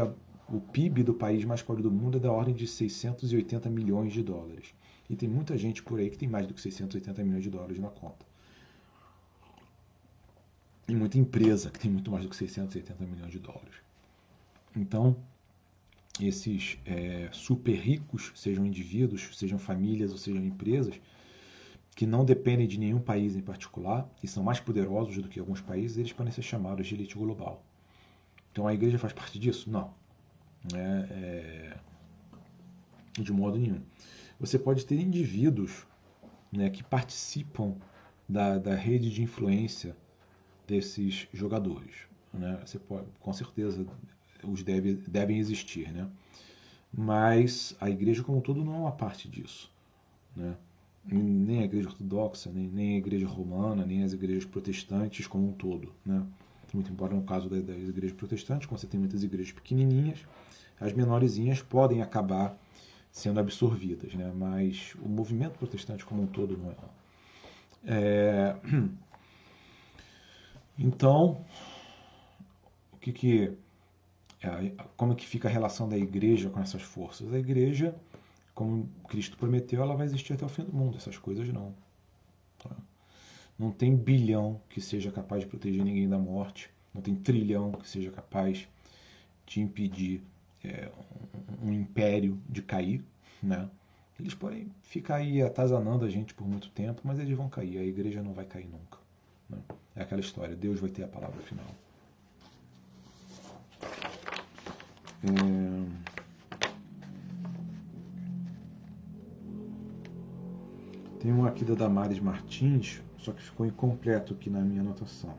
o PIB do país mais pobre do mundo é da ordem de 680 milhões de dólares. E tem muita gente por aí que tem mais do que 680 milhões de dólares na conta. E muita empresa que tem muito mais do que 680 milhões de dólares. Então, esses super ricos, sejam indivíduos, sejam famílias ou sejam empresas, que não dependem de nenhum país em particular e são mais poderosos do que alguns países, eles podem ser chamados de elite global. Então a igreja faz parte disso? Não. De modo nenhum. Você pode ter indivíduos, né, que participam da rede de influência desses jogadores. Né? Você pode, com certeza, os devem existir. Né? Mas a igreja como um todo não é uma parte disso. Né? Nem a igreja ortodoxa, nem a igreja romana, nem as igrejas protestantes como um todo. Né? Muito embora no caso das igrejas protestantes, como você tem muitas igrejas pequenininhas, as menorzinhas podem acabar sendo absorvidas, né? Mas o movimento protestante como um todo não é. Então, como é que fica a relação da igreja com essas forças? A igreja, como Cristo prometeu, ela vai existir até o fim do mundo. Essas coisas não. Tá? Não tem bilhão que seja capaz de proteger ninguém da morte. Não tem trilhão que seja capaz de impedir um império de cair, né? Eles podem ficar aí atazanando a gente por muito tempo, mas eles vão cair. A igreja não vai cair nunca. Né? É aquela história, Deus vai ter a palavra final. Tem um aqui da Damares Martins, só que ficou incompleto aqui na minha anotação.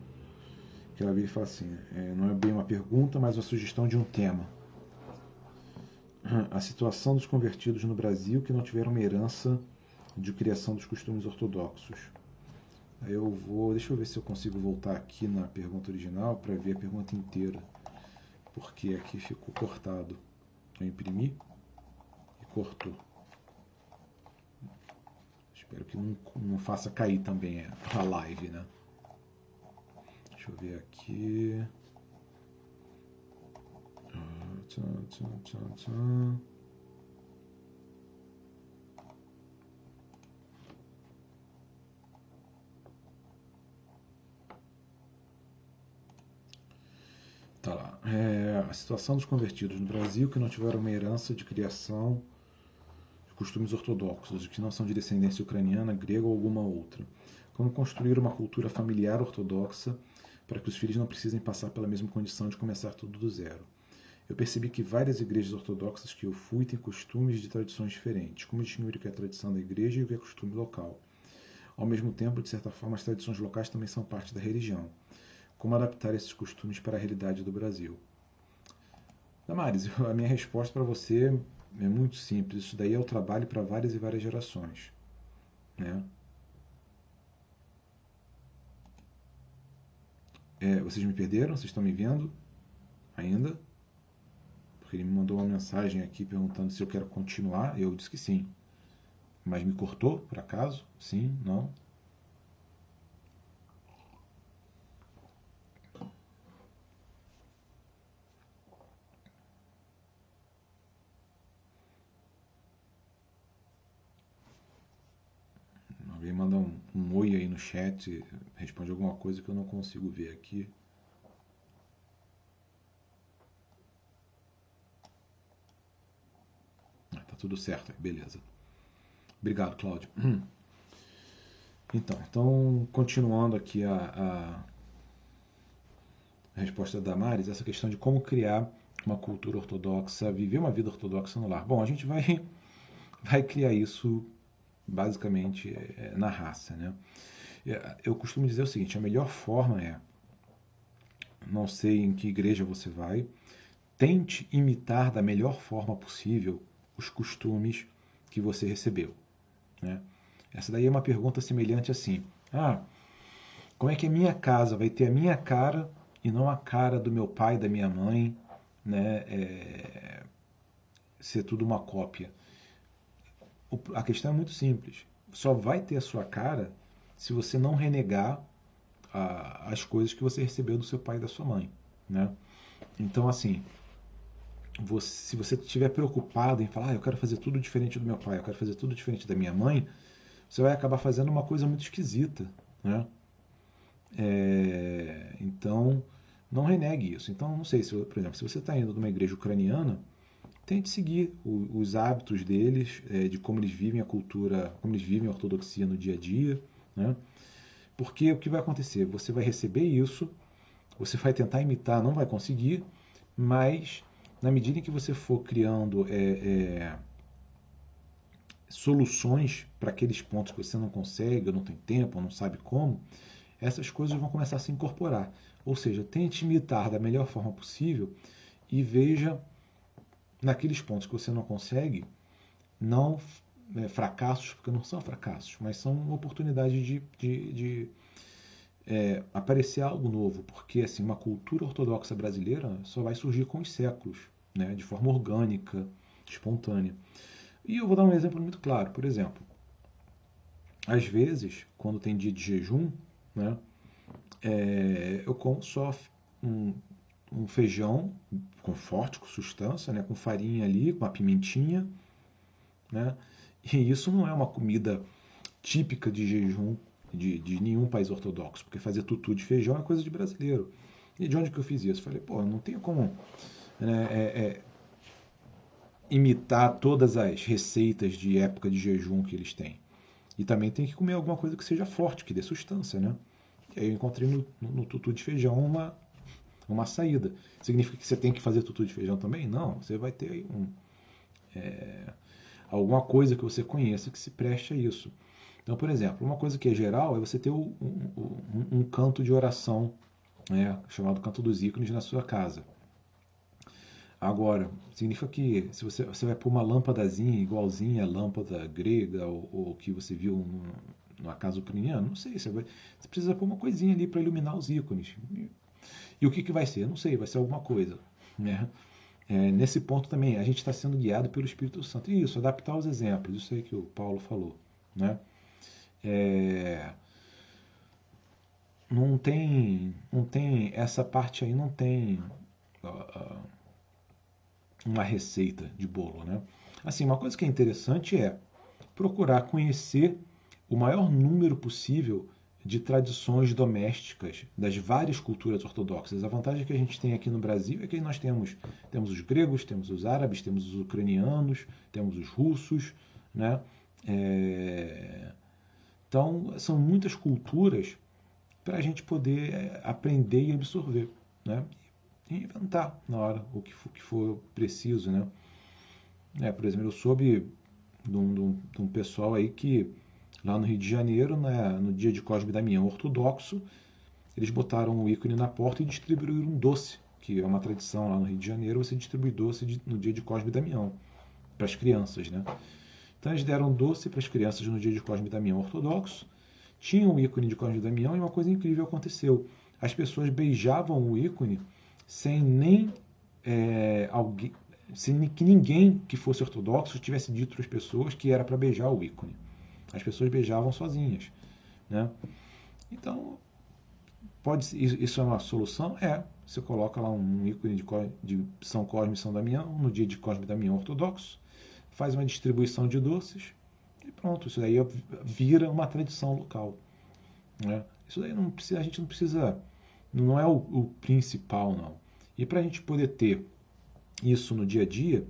Que ela vira e fala assim, não é bem uma pergunta, mas uma sugestão de um tema. A situação dos convertidos no Brasil que não tiveram uma herança de criação dos costumes ortodoxos. Aí deixa eu ver se eu consigo voltar aqui na pergunta original para ver a pergunta inteira, porque aqui ficou cortado. Eu imprimi e cortou. Espero que não faça cair também a live, né? Deixa eu ver aqui. Tá lá. A situação dos convertidos no Brasil que não tiveram uma herança de criação de costumes ortodoxos, que não são de descendência ucraniana, grega ou alguma outra. Como construir uma cultura familiar ortodoxa para que os filhos não precisem passar pela mesma condição de começar tudo do zero. Eu percebi que várias igrejas ortodoxas que eu fui têm costumes de tradições diferentes. Como distinguir o que é tradição da igreja e o que é costume local? Ao mesmo tempo, de certa forma, as tradições locais também são parte da religião. Como adaptar esses costumes para a realidade do Brasil? Damares, a minha resposta para você é muito simples. Isso daí é o trabalho para várias e várias gerações. Né? Vocês me perderam? Vocês estão me vendo ainda? Porque ele me mandou uma mensagem aqui perguntando se eu quero continuar. Eu disse que sim. Mas me cortou, por acaso? Sim? Não? Alguém manda um oi aí no chat, responde alguma coisa que eu não consigo ver aqui. Tá tudo certo, beleza. Obrigado, Cláudio. Então, continuando aqui a resposta da Damares, essa questão de como criar uma cultura ortodoxa, viver uma vida ortodoxa no lar. Bom, a gente vai criar isso basicamente na raça, né? Eu costumo dizer o seguinte, a melhor forma não sei em que igreja você vai, tente imitar da melhor forma possível os costumes que você recebeu. Né? Essa daí é uma pergunta semelhante assim, como é que a minha casa vai ter a minha cara e não a cara do meu pai, da minha mãe, né? Ser tudo uma cópia. A questão é muito simples. Só vai ter a sua cara se você não renegar as coisas que você recebeu do seu pai e da sua mãe. Né? Então, assim, se você estiver preocupado em falar, eu quero fazer tudo diferente do meu pai, eu quero fazer tudo diferente da minha mãe, você vai acabar fazendo uma coisa muito esquisita. Né? Então, não renegue isso. Então, não sei, por exemplo, se você está indo de uma igreja ucraniana, tente seguir os hábitos deles, de como eles vivem a cultura, como eles vivem a ortodoxia no dia a dia, né? Porque o que vai acontecer? Você vai receber isso, você vai tentar imitar, não vai conseguir, mas na medida em que você for criando soluções para aqueles pontos que você não consegue, ou não tem tempo, ou não sabe como, essas coisas vão começar a se incorporar. Ou seja, tente imitar da melhor forma possível e veja naqueles pontos que você não consegue, não fracassos, porque não são fracassos, mas são oportunidades de aparecer algo novo, porque assim, uma cultura ortodoxa brasileira só vai surgir com os séculos, né, de forma orgânica, espontânea. E eu vou dar um exemplo muito claro, por exemplo, às vezes, quando tem dia de jejum, né, eu como só um feijão com forte, com substância, né, com farinha ali, com uma pimentinha, né? E isso não é uma comida típica de jejum de nenhum país ortodoxo, porque fazer tutu de feijão é coisa de brasileiro. E de onde que eu fiz isso? Falei, pô, não tenho como, né, imitar todas as receitas de época de jejum que eles têm. E também tem que comer alguma coisa que seja forte, que dê sustância, né? E aí eu encontrei no tutu de feijão uma saída. Significa que você tem que fazer tutu de feijão também? Não, você vai ter aí alguma coisa que você conheça que se preste a isso. Então, por exemplo, uma coisa que é geral é você ter um canto de oração, né, chamado canto dos ícones na sua casa. Agora, significa que se você vai pôr uma lâmpadazinha igualzinha à lâmpada grega ou que você viu numa casa ucraniana, não sei, você precisa pôr uma coisinha ali para iluminar os ícones. E o que vai ser? Não sei, vai ser alguma coisa. Né? Nesse ponto também, a gente está sendo guiado pelo Espírito Santo. E isso, adaptar os exemplos, isso aí que o Paulo falou. Né? É, não tem essa parte aí, não tem uma receita de bolo, né? Assim, uma coisa que é interessante é procurar conhecer o maior número possível de tradições domésticas das várias culturas ortodoxas. A vantagem que a gente tem aqui no Brasil é que nós temos os gregos, temos os árabes, temos os ucranianos, temos os russos, né? Então, são muitas culturas para a gente poder aprender e absorver, né? E inventar na hora o que for preciso, né? Por exemplo, eu soube de um pessoal aí que lá no Rio de Janeiro, né, no dia de Cosme e Damião ortodoxo, eles botaram o ícone na porta e distribuíram um doce, que é uma tradição lá no Rio de Janeiro, você distribui doce no dia de Cosme e Damião para as crianças, né? Então eles deram doce para as crianças no dia de Cosme e Damião ortodoxo, tinham o ícone de Cosme e Damião e uma coisa incrível aconteceu. As pessoas beijavam o ícone sem nem alguém, sem que ninguém que fosse ortodoxo tivesse dito para as pessoas que era para beijar o ícone. As pessoas beijavam sozinhas, né? Então, isso é uma solução? Você coloca lá um ícone de São Cosme e São Damião, no dia de Cosme e Damião ortodoxo, faz uma distribuição de doces e pronto, isso daí vira uma tradição local, né? Isso daí a gente não precisa, não é o principal, não. E para a gente poder ter isso no dia a dia,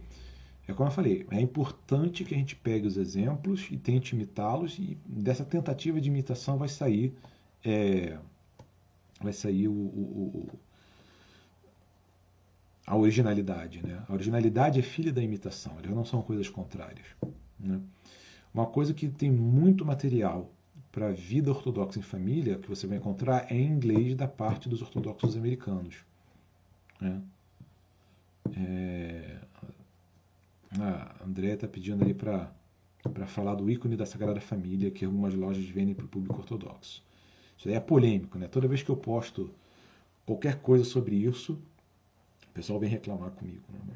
como eu falei, é importante que a gente pegue os exemplos e tente imitá-los, e dessa tentativa de imitação vai sair a originalidade. Né? A originalidade é filha da imitação, elas não são coisas contrárias. Né? Uma coisa que tem muito material para a vida ortodoxa em família que você vai encontrar é em inglês da parte dos ortodoxos americanos. Né? A André está pedindo ali para falar do ícone da Sagrada Família que algumas lojas vendem para o público ortodoxo. Isso aí é polêmico, né? Toda vez que eu posto qualquer coisa sobre isso, o pessoal vem reclamar comigo, né?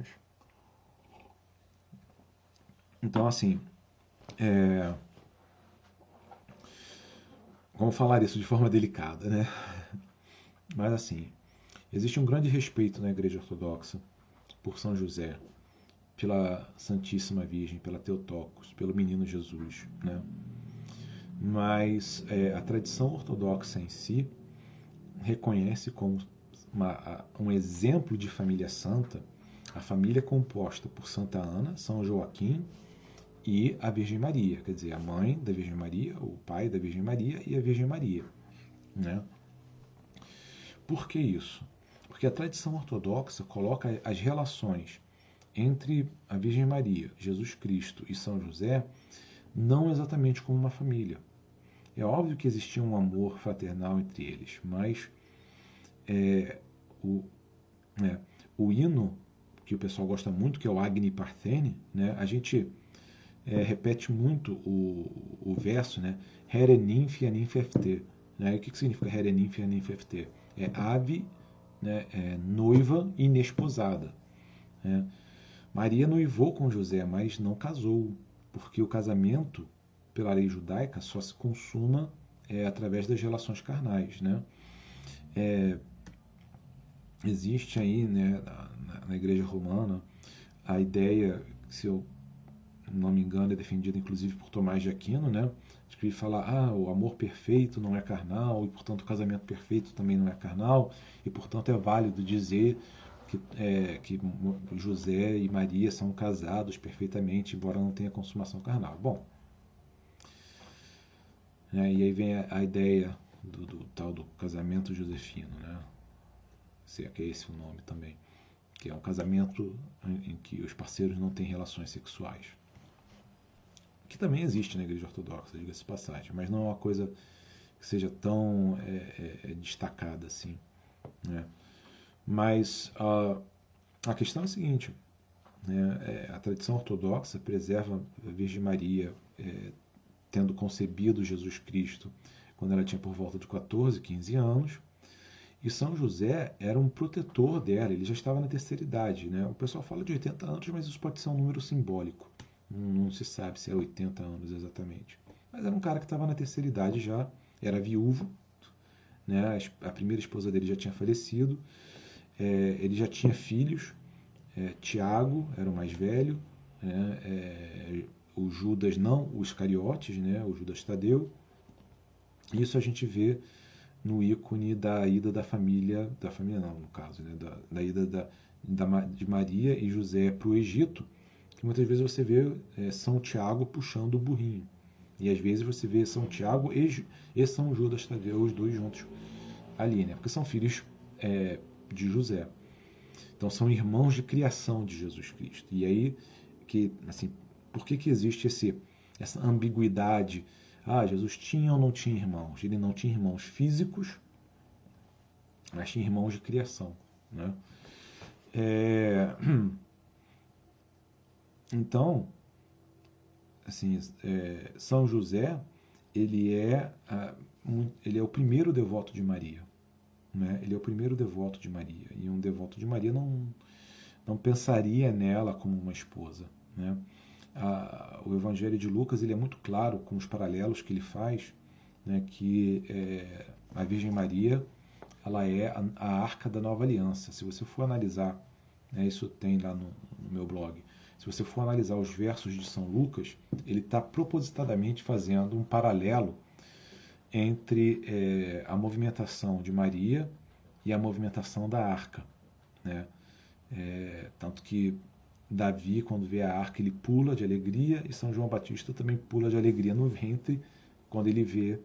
Então, assim, vamos falar isso de forma delicada, né? Mas, assim, existe um grande respeito na Igreja Ortodoxa por São José, pela Santíssima Virgem, pela Theotokos, pelo Menino Jesus, né? Mas a tradição ortodoxa em si reconhece como um exemplo de família santa a família composta por Santa Ana, São Joaquim e a Virgem Maria, quer dizer, a mãe da Virgem Maria, o pai da Virgem Maria e a Virgem Maria. Né? Por que isso? Porque a tradição ortodoxa coloca as relações entre a Virgem Maria, Jesus Cristo e São José não exatamente como uma família. É óbvio que existia um amor fraternal entre eles, mas o hino que o pessoal gosta muito, que é o Agni Partheni, né, a gente repete muito o verso, né, Here Nymphia Nymphefte. Né, o que significa Here Nymphia Nymphefte? É ave, né, noiva inesposada. Né? Maria noivou com José, mas não casou, porque o casamento, pela lei judaica, só se consuma através das relações carnais. Né? Existe aí, né, na Igreja Romana, a ideia, se eu não me engano, é defendido inclusive por Tomás de Aquino, né? Que ele fala, o amor perfeito não é carnal, e portanto o casamento perfeito também não é carnal, e portanto é válido dizer que José e Maria são casados perfeitamente, embora não tenha consumação carnal. Bom, e aí vem a ideia do tal do casamento josefino, né? Se é que é esse o nome também, que é um casamento em que os parceiros não têm relações sexuais, que também existe na Igreja Ortodoxa, diga-se de passagem, mas não é uma coisa que seja tão destacada assim, né? Mas a questão é a seguinte, né? A tradição ortodoxa preserva a Virgem Maria tendo concebido Jesus Cristo quando ela tinha por volta de 14, 15 anos, e São José era um protetor dela, ele já estava na terceira idade, né? O pessoal fala de 80 anos, mas isso pode ser um número simbólico. Não se sabe se é 80 anos exatamente. Mas era um cara que estava na terceira idade já, era viúvo, né? A primeira esposa dele já tinha falecido, ele já tinha filhos, Tiago era o mais velho, né? O Judas não, o Iscariotes, né? O Judas Tadeu. Isso a gente vê no ícone da ida da família não, no caso, né? da ida de Maria e José para o Egito, que muitas vezes você vê São Tiago puxando o burrinho. E às vezes você vê São Tiago e São Judas Tadeu, os dois juntos ali, né? Porque são filhos de José. Então são irmãos de criação de Jesus Cristo. E aí, assim, por que existe essa ambiguidade? Jesus tinha ou não tinha irmãos? Ele não tinha irmãos físicos, mas tinha irmãos de criação, né? Então, assim, São José, ele é o primeiro devoto de Maria, né? Ele é o primeiro devoto de Maria, e um devoto de Maria não pensaria nela como uma esposa, né? O Evangelho de Lucas ele é muito claro com os paralelos que ele faz, né, que a Virgem Maria ela é a arca da nova aliança. Se você for analisar, né, isso tem lá no meu blog, se você for analisar os versos de São Lucas, ele está propositadamente fazendo um paralelo entre a movimentação de Maria e a movimentação da arca, né? Tanto que Davi, quando vê a arca, ele pula de alegria, e São João Batista também pula de alegria no ventre quando ele vê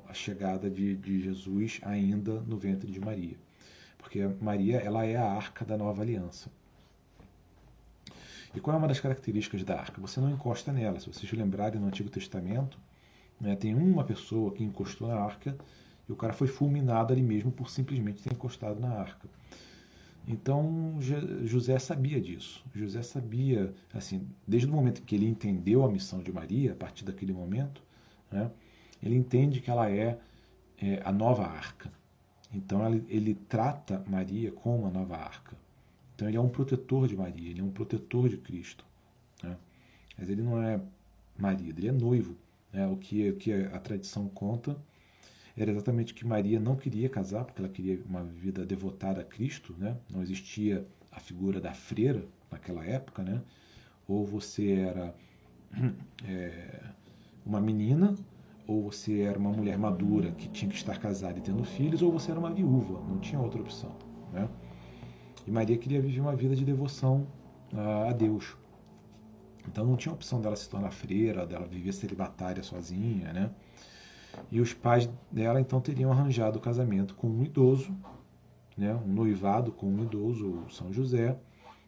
a chegada de Jesus ainda no ventre de Maria. Porque Maria ela é a arca da nova aliança. E qual é uma das características da arca? Você não encosta nela. Se vocês lembrarem no Antigo Testamento, né, tem uma pessoa que encostou na arca e o cara foi fulminado ali mesmo por simplesmente ter encostado na arca. Então José sabia disso. José sabia, assim, desde o momento que ele entendeu a missão de Maria, a partir daquele momento, né, ele entende que ela é a nova arca. Então ele trata Maria como a nova arca. Então ele é um protetor de Maria, ele é um protetor de Cristo, né? Mas ele não é marido, ele é noivo, né? O que a tradição conta era exatamente que Maria não queria casar, porque ela queria uma vida devotada a Cristo, né? Não existia a figura da freira naquela época, né? Ou você era uma menina, ou você era uma mulher madura que tinha que estar casada e tendo filhos, ou você era uma viúva, não tinha outra opção, né? E Maria queria viver uma vida de devoção a Deus. Então não tinha opção dela se tornar freira, dela viver celibatária sozinha, né? E os pais dela então teriam arranjado o casamento com um idoso, né? Um noivado com um idoso, São José,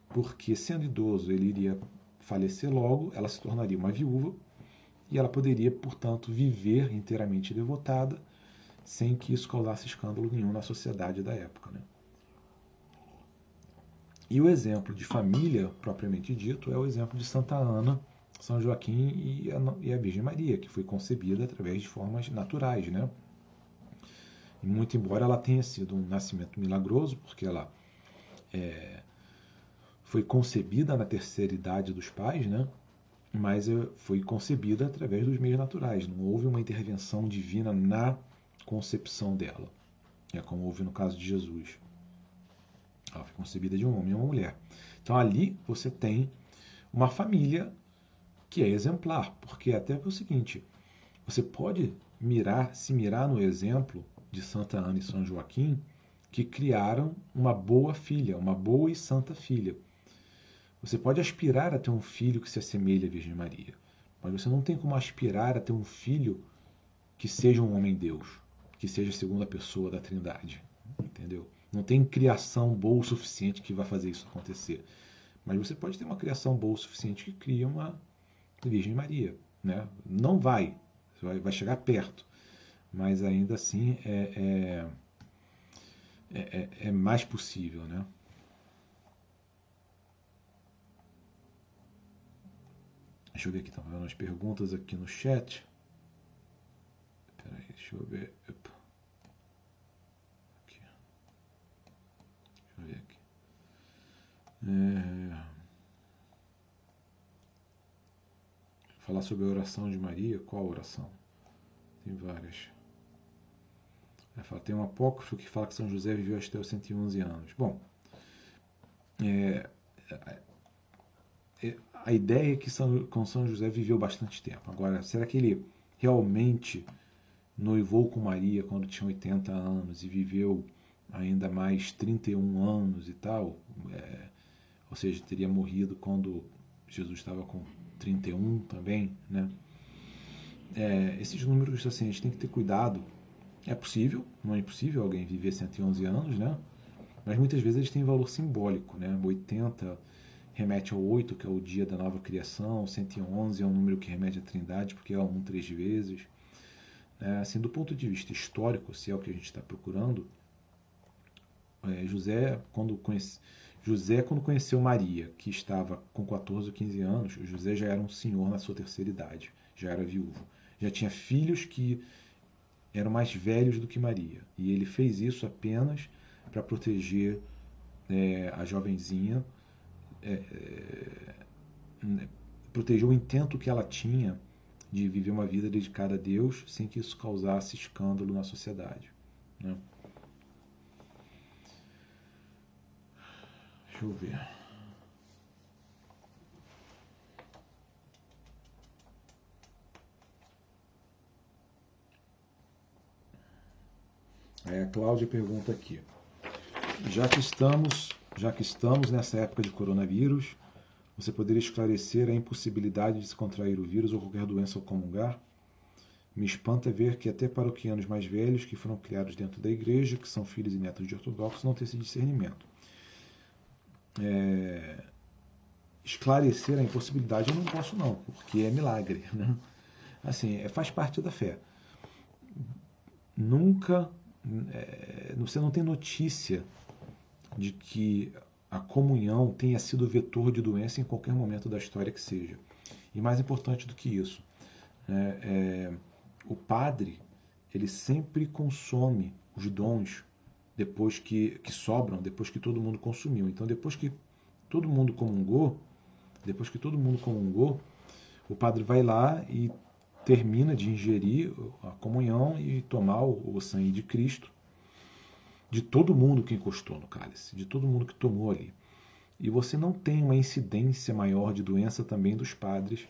porque sendo idoso ele iria falecer logo, ela se tornaria uma viúva e ela poderia, portanto, viver inteiramente devotada sem que isso causasse escândalo nenhum na sociedade da época, né? E o exemplo de família, propriamente dito, é o exemplo de Santa Ana, São Joaquim e a Virgem Maria, que foi concebida através de formas naturais, né? E muito embora ela tenha sido um nascimento milagroso, porque ela foi concebida na terceira idade dos pais, né? Mas foi concebida através dos meios naturais, não houve uma intervenção divina na concepção dela, como houve no caso de Jesus. Ela foi concebida de um homem e uma mulher. Então ali você tem uma família que é exemplar, porque até é o seguinte, você pode se mirar no exemplo de Santa Ana e São Joaquim, que criaram uma boa filha, uma boa e santa filha. Você pode aspirar a ter um filho que se assemelhe à Virgem Maria, mas você não tem como aspirar a ter um filho que seja um homem-deus, que seja a segunda pessoa da Trindade, entendeu? Não tem criação boa o suficiente que vai fazer isso acontecer. Mas você pode ter uma criação boa o suficiente que cria uma Virgem Maria, né? Não vai chegar perto, mas ainda assim é mais possível, né? Deixa eu ver aqui, estão vendo as perguntas aqui no chat. Peraí, deixa eu ver. Opa. Aqui. Deixa eu ver aqui. Falar sobre a oração de Maria. Qual oração? Tem várias. Tem um apócrifo que fala que São José viveu até os 111 anos. Bom, a ideia é que São José viveu bastante tempo. Agora, será que ele realmente noivou com Maria quando tinha 80 anos e viveu ainda mais 31 anos e tal? Ou seja, teria morrido quando Jesus estava com 31 também, né? Esses números, assim, a gente tem que ter cuidado. É possível, não é impossível alguém viver 111 anos, né? Mas muitas vezes eles têm valor simbólico, né? 80 remete ao 8, que é o dia da nova criação, 111 é um número que remete à Trindade, porque é 1 3 vezes. Assim, do ponto de vista histórico, se é o que a gente está procurando, José, quando conheceu Maria, que estava com 14 ou 15 anos, José já era um senhor na sua terceira idade, já era viúvo. Já tinha filhos que eram mais velhos do que Maria. E ele fez isso apenas para proteger a jovenzinha, proteger o intento que ela tinha de viver uma vida dedicada a Deus sem que isso causasse escândalo na sociedade, né? Deixa eu ver. A Cláudia pergunta aqui. Já que estamos nessa época de coronavírus, você poderia esclarecer a impossibilidade de se contrair o vírus ou qualquer doença ao comungar? Me espanta ver que até paroquianos mais velhos, que foram criados dentro da igreja, que são filhos e netos de ortodoxos, não têm esse discernimento. Esclarecer a impossibilidade eu não posso não, porque é milagre, né? Assim, faz parte da fé. Nunca, você não tem notícia de que a comunhão tenha sido vetor de doença em qualquer momento da história que seja. E mais importante do que isso, o padre, ele sempre consome os dons depois que sobram, depois que todo mundo consumiu. Então, depois que todo mundo comungou, o padre vai lá e termina de ingerir a comunhão e tomar o sangue de Cristo, de todo mundo que encostou no cálice, de todo mundo que tomou ali. E você não tem uma incidência maior de doença também dos padres.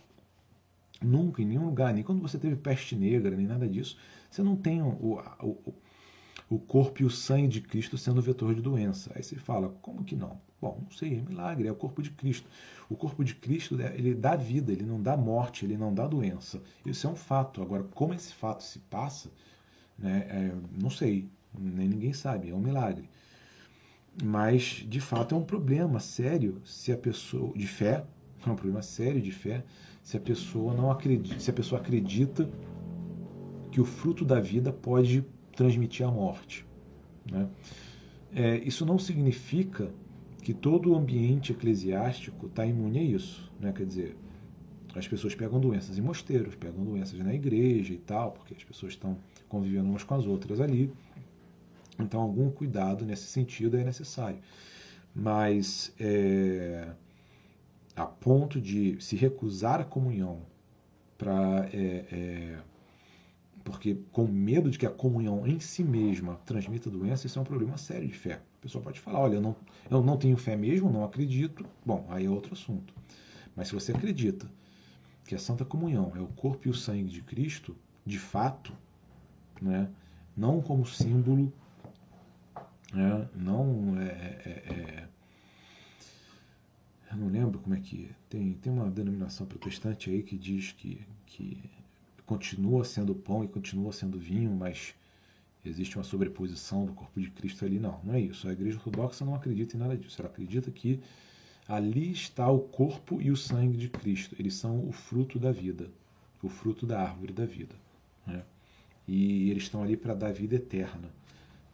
Nunca, em nenhum lugar, nem quando você teve peste negra, nem nada disso, você não tem o corpo e o sangue de Cristo sendo vetor de doença. Aí você fala, como que não? Bom, não sei, é milagre, é o corpo de Cristo. O corpo de Cristo, ele dá vida, ele não dá morte, ele não dá doença. Isso é um fato. Agora, como esse fato se passa, né, não sei, nem ninguém sabe, é um milagre. Mas, de fato, é um problema sério se a pessoa, de fé, é um problema sério de fé, se a pessoa não acredita, se a pessoa acredita que o fruto da vida pode transmitir a morte, né? Isso não significa que todo o ambiente eclesiástico está imune a isso, né? Quer dizer, as pessoas pegam doenças em mosteiros, pegam doenças na igreja e tal, porque as pessoas estão convivendo umas com as outras ali. Então, algum cuidado nesse sentido é necessário. Mas, a ponto de se recusar a comunhão porque com medo de que a comunhão em si mesma transmita doença, isso é um problema sério de fé. A pessoa pode falar, olha, eu não tenho fé mesmo, não acredito. Bom, aí é outro assunto. Mas se você acredita que a Santa Comunhão é o corpo e o sangue de Cristo, de fato, né? Não como símbolo, né? Não eu não lembro como é que tem uma denominação protestante aí que diz que continua sendo pão e continua sendo vinho, mas existe uma sobreposição do corpo de Cristo ali. Não, não é isso. A Igreja Ortodoxa não acredita em nada disso. Ela acredita que ali está o corpo e o sangue de Cristo. Eles são o fruto da vida, o fruto da árvore da vida, né? E eles estão ali para dar vida eterna,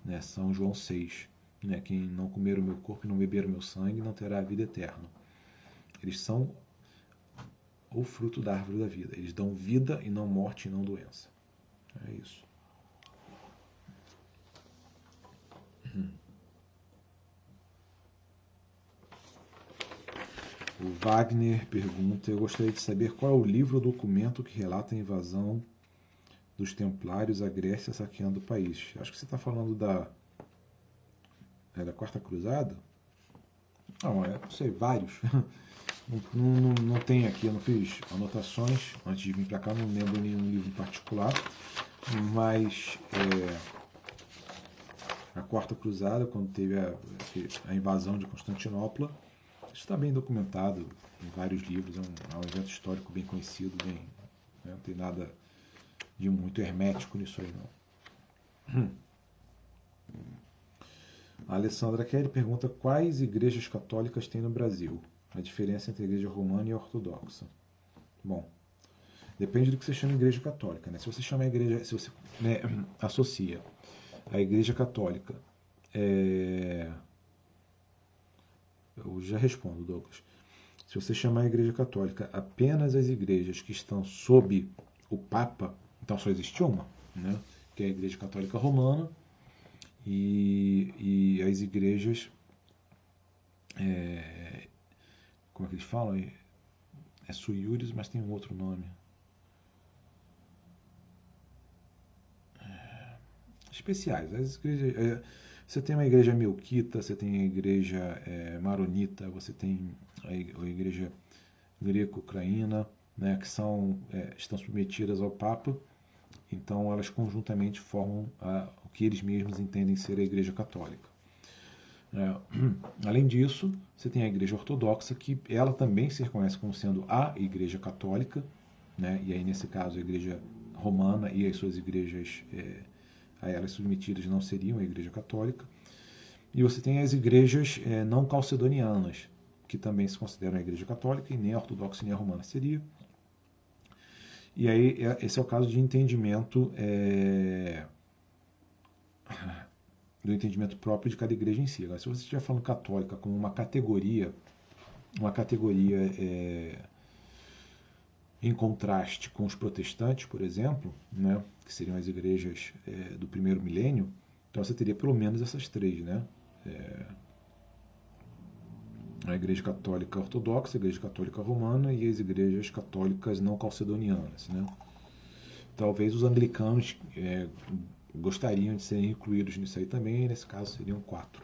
né? São João 6. Né? Quem não comer o meu corpo e não beber o meu sangue não terá a vida eterna. Eles são o fruto da árvore da vida. Eles dão vida e não morte e não doença. É isso. O Wagner pergunta: eu gostaria de saber qual é o livro ou documento que relata a invasão dos templários à Grécia saqueando o país. Acho que você está falando da Quarta Cruzada? Não, não sei, vários. Não tem aqui, eu não fiz anotações antes de vir para cá, não lembro nenhum livro em particular, mas a Quarta Cruzada, quando teve a invasão de Constantinopla, isso está bem documentado em vários livros, é um evento histórico bem conhecido, bem, né, não tem nada de muito hermético nisso aí não. A Alessandra Kelly pergunta: quais igrejas católicas tem no Brasil? A diferença entre a igreja romana e a ortodoxa. Bom, depende do que você chama de igreja católica, né? Se você chama a igreja, se você, né, associa a igreja católica, eu já respondo, Douglas. Se você chamar a igreja católica apenas as igrejas que estão sob o Papa, então só existe uma, né? Que é a igreja católica romana e as igrejas, como é que eles falam? É sui iuris, mas tem um outro nome. Especiais. As igrejas, você tem uma igreja melquita, você tem a igreja maronita, você tem a igreja greco-ucraína, né, que estão submetidas ao Papa, então elas conjuntamente formam o que eles mesmos entendem ser a igreja católica. Além disso, você tem a igreja ortodoxa, que ela também se reconhece como sendo a igreja católica, né, e aí nesse caso a igreja romana e as suas igrejas a elas submetidas não seriam a igreja católica. E você tem as igrejas não calcedonianas, que também se consideram a igreja católica, e nem a ortodoxa nem a romana seria. E aí esse é o caso de entendimento do entendimento próprio de cada igreja em si. Agora, se você estiver falando católica como uma categoria em contraste com os protestantes, por exemplo, né, que seriam as igrejas do primeiro milênio, então você teria pelo menos essas três, né? A igreja católica ortodoxa, a igreja católica romana e as igrejas católicas não calcedonianas, né? Talvez os anglicanos gostariam de serem incluídos nisso aí também, e nesse caso seriam 4.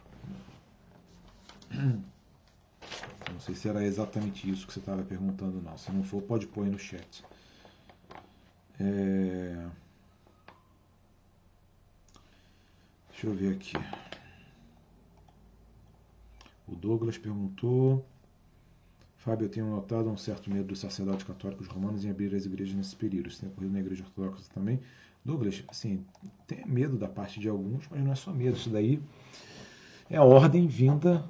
Não sei se era exatamente isso que você estava perguntando, não. Se não for, pode pôr aí no chat. Deixa eu ver aqui. O Douglas perguntou: Fábio, eu tenho notado um certo medo dos sacerdotes católicos romanos em abrir as igrejas nesse período. Isso tem ocorrido na igreja ortodoxa também. Douglas, assim, tem medo da parte de alguns, mas não é só medo. Isso daí é a ordem vinda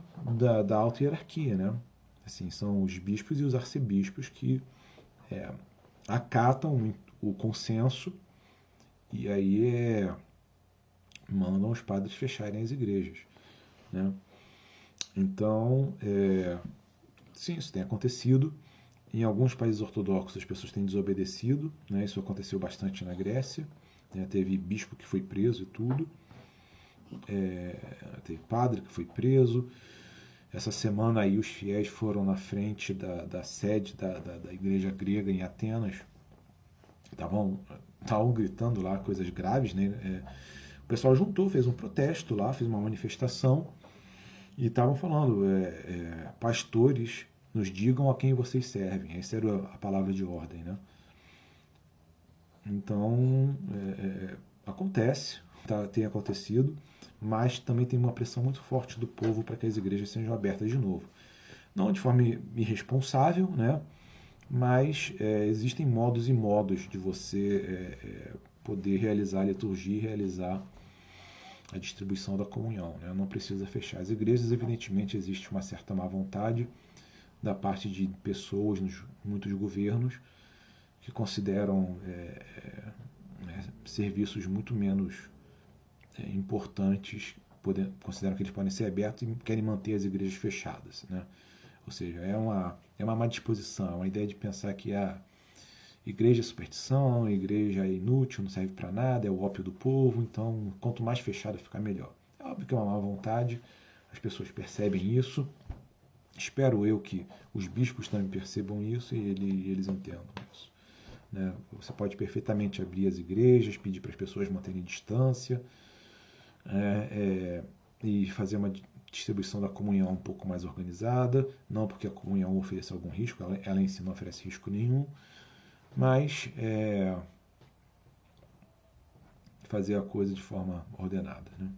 da alta hierarquia, né? Assim, são os bispos e os arcebispos que acatam o consenso e aí mandam os padres fecharem as igrejas, né? Então, sim, isso tem acontecido. Em alguns países ortodoxos as pessoas têm desobedecido, né? Isso aconteceu bastante na Grécia, né? Teve bispo que foi preso e tudo, teve padre que foi preso. Essa semana aí os fiéis foram na frente da sede da igreja grega em Atenas, estavam gritando lá coisas graves, né? O pessoal juntou, fez um protesto lá, fez uma manifestação e estavam falando, pastores nos digam a quem vocês servem. Essa era a palavra de ordem, né? Então, acontece, tem acontecido, mas também tem uma pressão muito forte do povo para que as igrejas sejam abertas de novo. Não de forma irresponsável, né? Mas existem modos e modos de você poder realizar a liturgia e realizar a distribuição da comunhão, né? Não precisa fechar as igrejas. Evidentemente existe uma certa má vontade da parte de pessoas, muitos governos, que consideram serviços muito menos importantes, consideram que eles podem ser abertos e querem manter as igrejas fechadas, né? Ou seja, é uma má disposição, é uma ideia de pensar que a igreja é superstição, a igreja é inútil, não serve para nada, é o ópio do povo, então quanto mais fechada ficar melhor. É óbvio que é uma má vontade, as pessoas percebem isso, espero eu que os bispos também percebam isso e eles entendam isso, né? Você pode perfeitamente abrir as igrejas, pedir para as pessoas manterem distância, e fazer uma distribuição da comunhão um pouco mais organizada, não porque a comunhão ofereça algum risco, ela em si não oferece risco nenhum, mas fazer a coisa de forma ordenada, né?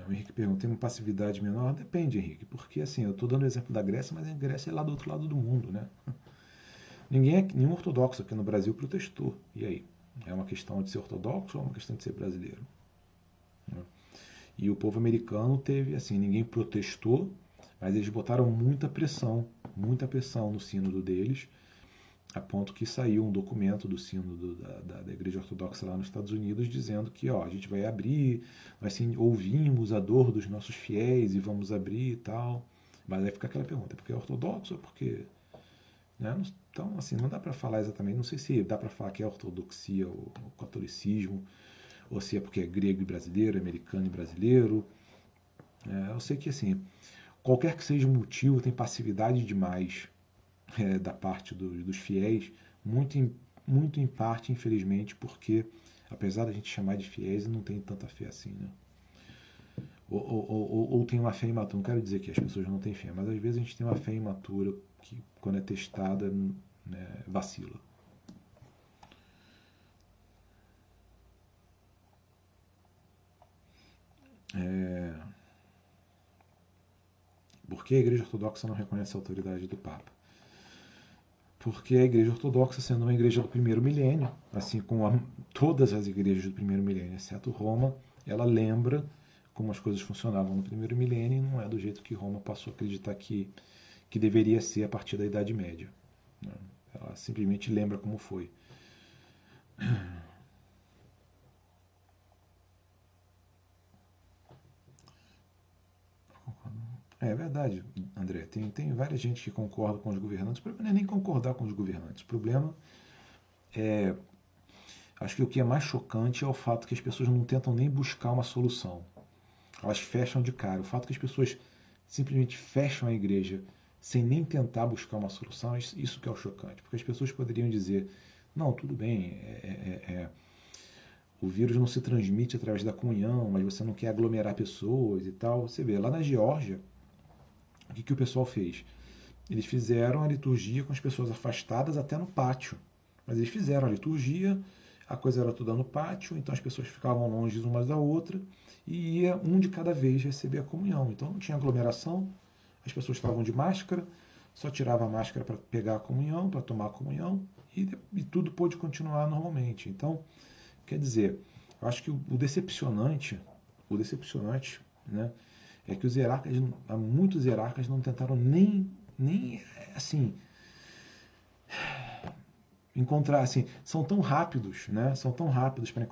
O Henrique pergunta, tem uma passividade menor? Depende, Henrique, porque assim, eu estou dando o exemplo da Grécia, mas a Grécia é lá do outro lado do mundo, né? Nenhum ortodoxo aqui no Brasil protestou. E aí? É uma questão de ser ortodoxo ou é uma questão de ser brasileiro? E o povo americano teve, assim, ninguém protestou, mas eles botaram muita pressão no sínodo deles, a ponto que saiu um documento do sínodo da Igreja Ortodoxa lá nos Estados Unidos dizendo que a gente vai abrir, nós ouvimos a dor dos nossos fiéis e vamos abrir e tal. Mas aí fica aquela pergunta, é porque é ortodoxo ou porque... Né? Então, assim, não dá para falar exatamente, não sei se dá para falar que é ortodoxia ou catolicismo, ou se é porque é grego e brasileiro, americano e brasileiro. Eu sei que, assim, qualquer que seja o motivo, tem passividade demais da parte dos fiéis, muito em parte, infelizmente, porque, apesar da gente chamar de fiéis, não tem tanta fé assim, né? Ou tem uma fé imatura. Não quero dizer que as pessoas não têm fé, mas às vezes a gente tem uma fé imatura que, quando é testada, né, vacila. Por que a Igreja Ortodoxa não reconhece a autoridade do Papa? Porque a Igreja Ortodoxa, sendo uma igreja do primeiro milênio, assim como todas as igrejas do primeiro milênio, exceto Roma, ela lembra como as coisas funcionavam no primeiro milênio e não é do jeito que Roma passou a acreditar que deveria ser a partir da Idade Média. Ela simplesmente lembra como foi. É verdade, André. Tem várias gente que concorda com os governantes. O problema não é nem concordar com os governantes. O problema é... Acho que o que é mais chocante é o fato que as pessoas não tentam nem buscar uma solução. Elas fecham de cara. O fato que as pessoas simplesmente fecham a igreja sem nem tentar buscar uma solução, isso que é o chocante. Porque as pessoas poderiam dizer, não, tudo bem, o vírus não se transmite através da comunhão, mas você não quer aglomerar pessoas e tal. Você vê, lá na Geórgia, o que o pessoal fez? Eles fizeram a liturgia com as pessoas afastadas até no pátio. Mas eles fizeram a liturgia, a coisa era toda no pátio, então as pessoas ficavam longe umas da outra e ia um de cada vez receber a comunhão. Então não tinha aglomeração, as pessoas estavam de máscara, só tirava a máscara para pegar a comunhão, para tomar a comunhão e tudo pôde continuar normalmente. Então, quer dizer, eu acho que o decepcionante, né, é que muitos hierarcas não tentaram nem assim encontrar, assim, são tão rápidos, né? São tão rápidos para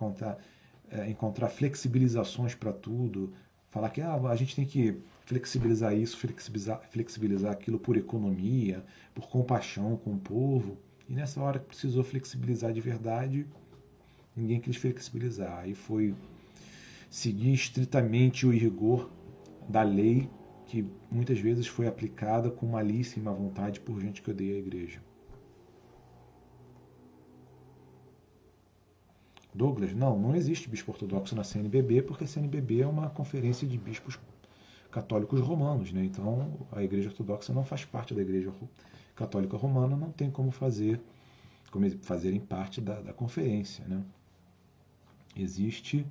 encontrar flexibilizações para tudo, falar que a gente tem que flexibilizar isso, flexibilizar aquilo por economia, por compaixão com o povo. E nessa hora que precisou flexibilizar de verdade, ninguém quis flexibilizar. Aí foi seguir estritamente o rigor da lei, que muitas vezes foi aplicada com malícia e má vontade por gente que odeia a igreja. Douglas, não existe bispo ortodoxo na CNBB, porque a CNBB é uma conferência de bispos católicos romanos, né? Então a Igreja Ortodoxa não faz parte da Igreja Católica Romana, não tem como fazerem parte da conferência, né? Existe,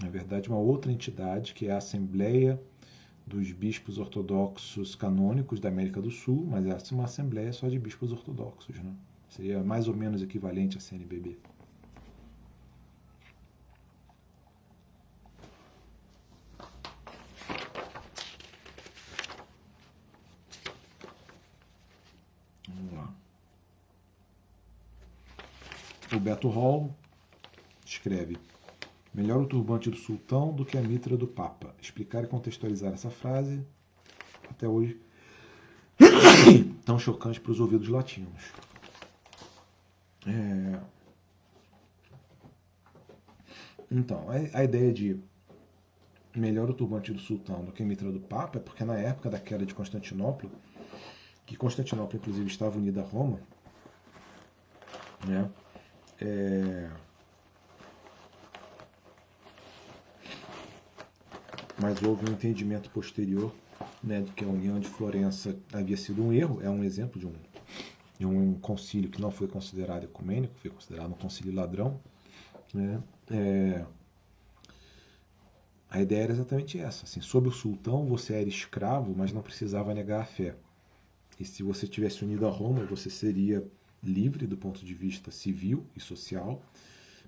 na verdade, uma outra entidade, que é a Assembleia dos Bispos Ortodoxos Canônicos da América do Sul, mas essa é uma assembleia só de bispos ortodoxos, né? Seria mais ou menos equivalente à CNBB. Vamos lá. O Beto Hall escreve: melhor o turbante do sultão do que a mitra do papa. Explicar e contextualizar essa frase, até hoje, tão chocante para os ouvidos latinos. Então, a ideia de melhor o turbante do sultão do que a mitra do papa é porque na época da queda de Constantinopla, que Constantinopla inclusive estava unida a Roma, né? Mas houve um entendimento posterior, né, de que a união de Florença havia sido um erro. É um exemplo de um concílio que não foi considerado ecumênico, foi considerado um concílio ladrão, né? A ideia era exatamente essa. Assim, sob o sultão você era escravo, mas não precisava negar a fé. E se você tivesse unido a Roma, você seria livre do ponto de vista civil e social,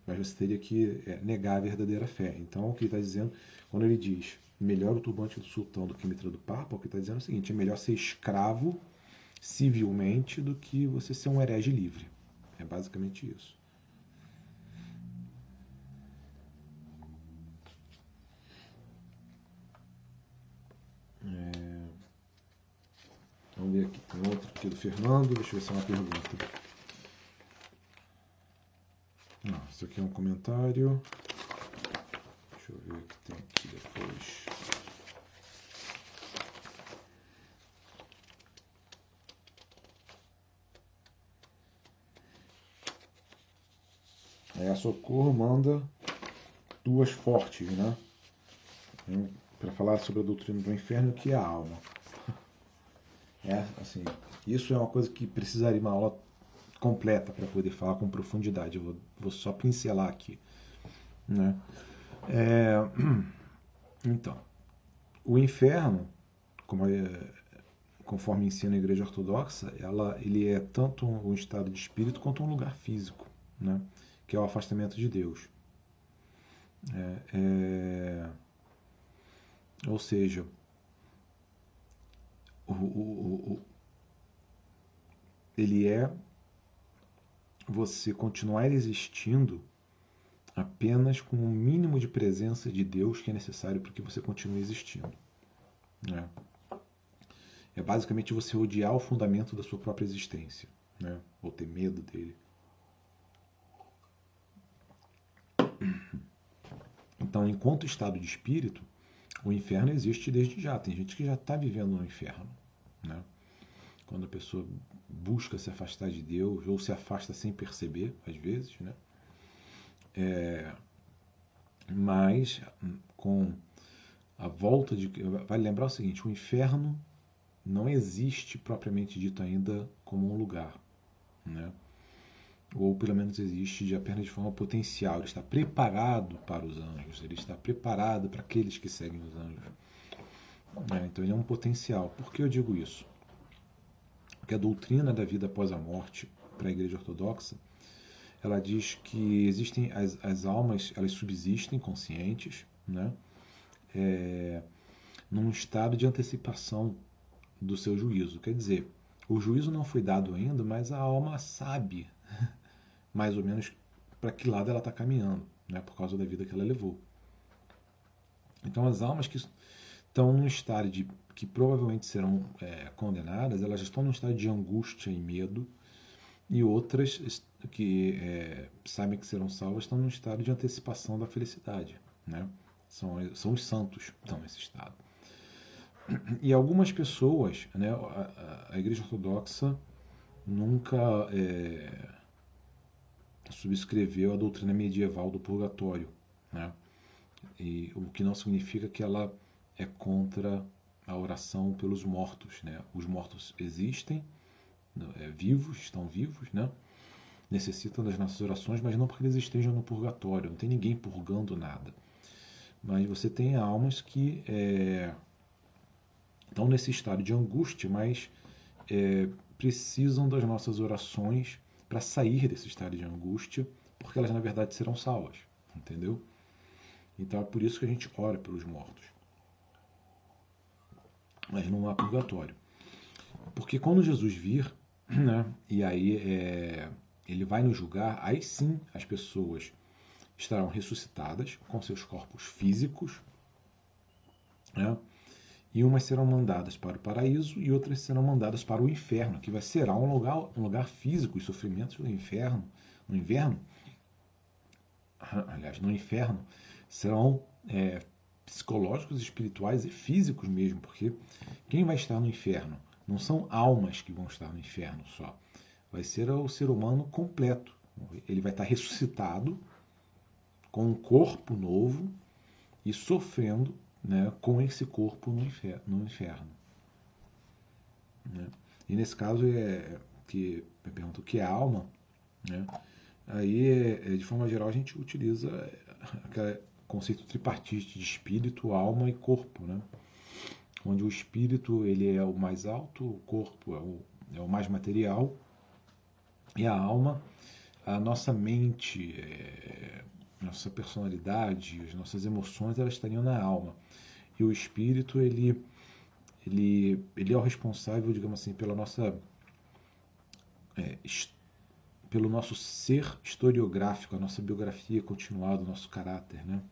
mas você teria que negar a verdadeira fé. Então, o que ele está dizendo, quando ele diz melhor o turbante do sultão do que a mitra do papa, o que ele está dizendo é o seguinte: é melhor ser escravo civilmente do que você ser um herege livre. É basicamente isso. Vamos ver aqui, tem outro aqui do Fernando, deixa eu ver se é uma pergunta. Não, isso aqui é um comentário. Deixa eu ver o que tem aqui depois. A Socorro manda duas fortes, né? Para falar sobre a doutrina do inferno, que é a alma. Assim, isso é uma coisa que precisaria de uma aula completa para poder falar com profundidade. Eu vou só pincelar aqui, né? Então, o inferno, conforme ensina a Igreja Ortodoxa, ele é tanto um estado de espírito quanto um lugar físico, né? Que é o afastamento de Deus. Ou seja, ele é você continuar existindo apenas com o mínimo de presença de Deus que é necessário para que você continue existindo, né? É basicamente você odiar o fundamento da sua própria existência, né? Ou ter medo dele. Então, enquanto estado de espírito, o inferno existe desde já. Tem gente que já está vivendo no inferno, né? Quando a pessoa busca se afastar de Deus, ou se afasta sem perceber, às vezes, né? Mas, com a volta de... Vale lembrar o seguinte: o inferno não existe propriamente dito ainda como um lugar, né? Ou pelo menos existe apenas de forma potencial. Ele está preparado para os anjos, ele está preparado para aqueles que seguem os anjos. Então ele é um potencial. Por que eu digo isso? Porque a doutrina da vida após a morte, para a Igreja Ortodoxa, ela diz que existem as almas, elas subsistem conscientes, né? Num estado de antecipação do seu juízo. Quer dizer, o juízo não foi dado ainda, mas a alma sabe mais ou menos para que lado ela está caminhando, né, por causa da vida que ela levou. Então as almas que estão num estado que provavelmente serão condenadas, elas estão num estado de angústia e medo, e outras que sabem que serão salvas estão num estado de antecipação da felicidade, né? São os santos que estão nesse estado. E algumas pessoas, né, a Igreja Ortodoxa nunca subscreveu a doutrina medieval do purgatório, né? E o que não significa que ela é contra a oração pelos mortos, né? Os mortos existem, vivos, estão vivos, né? Necessitam das nossas orações, mas não porque eles estejam no purgatório, não tem ninguém purgando nada. Mas você tem almas que estão nesse estado de angústia, mas precisam das nossas orações para sair desse estado de angústia, porque elas na verdade serão salvas, entendeu? Então é por isso que a gente ora pelos mortos. Mas não há purgatório. Porque quando Jesus vir, né, e aí ele vai nos julgar, aí sim as pessoas estarão ressuscitadas com seus corpos físicos, né, e umas serão mandadas para o paraíso e outras serão mandadas para o inferno, que será um lugar físico. Os sofrimentos do inferno, no inverno, aliás, no inferno, serão psicológicos, espirituais e físicos mesmo, porque quem vai estar no inferno não são almas que vão estar no inferno só, vai ser o ser humano completo. Ele vai estar ressuscitado com um corpo novo e sofrendo, né, com esse corpo no inferno. Né? E nesse caso que eu pergunto o que é alma, né? Aí de forma geral a gente utiliza aquele conceito tripartite de espírito, alma e corpo, né? Onde o espírito ele é o mais alto, o corpo é o mais material e a alma, a nossa mente, nossa personalidade, as nossas emoções, elas estariam na alma. E o espírito, ele é o responsável, digamos assim, pelo nosso ser historiográfico, a nossa biografia continuada, o nosso caráter, né?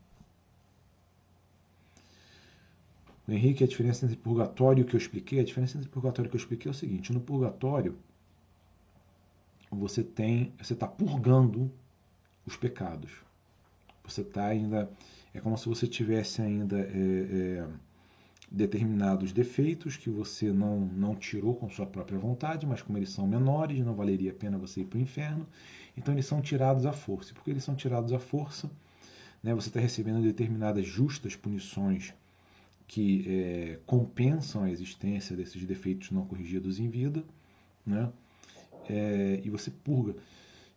Henrique, a diferença entre purgatório que eu expliquei, a diferença entre purgatório que eu expliquei é o seguinte: no purgatório você está purgando os pecados. Você está ainda, é como se você tivesse ainda determinados defeitos que você não tirou com sua própria vontade, mas como eles são menores, não valeria a pena você ir para o inferno. Então eles são tirados à força. E porque eles são tirados à força, né, você está recebendo determinadas justas punições que compensam a existência desses defeitos não corrigidos em vida, né? E você purga.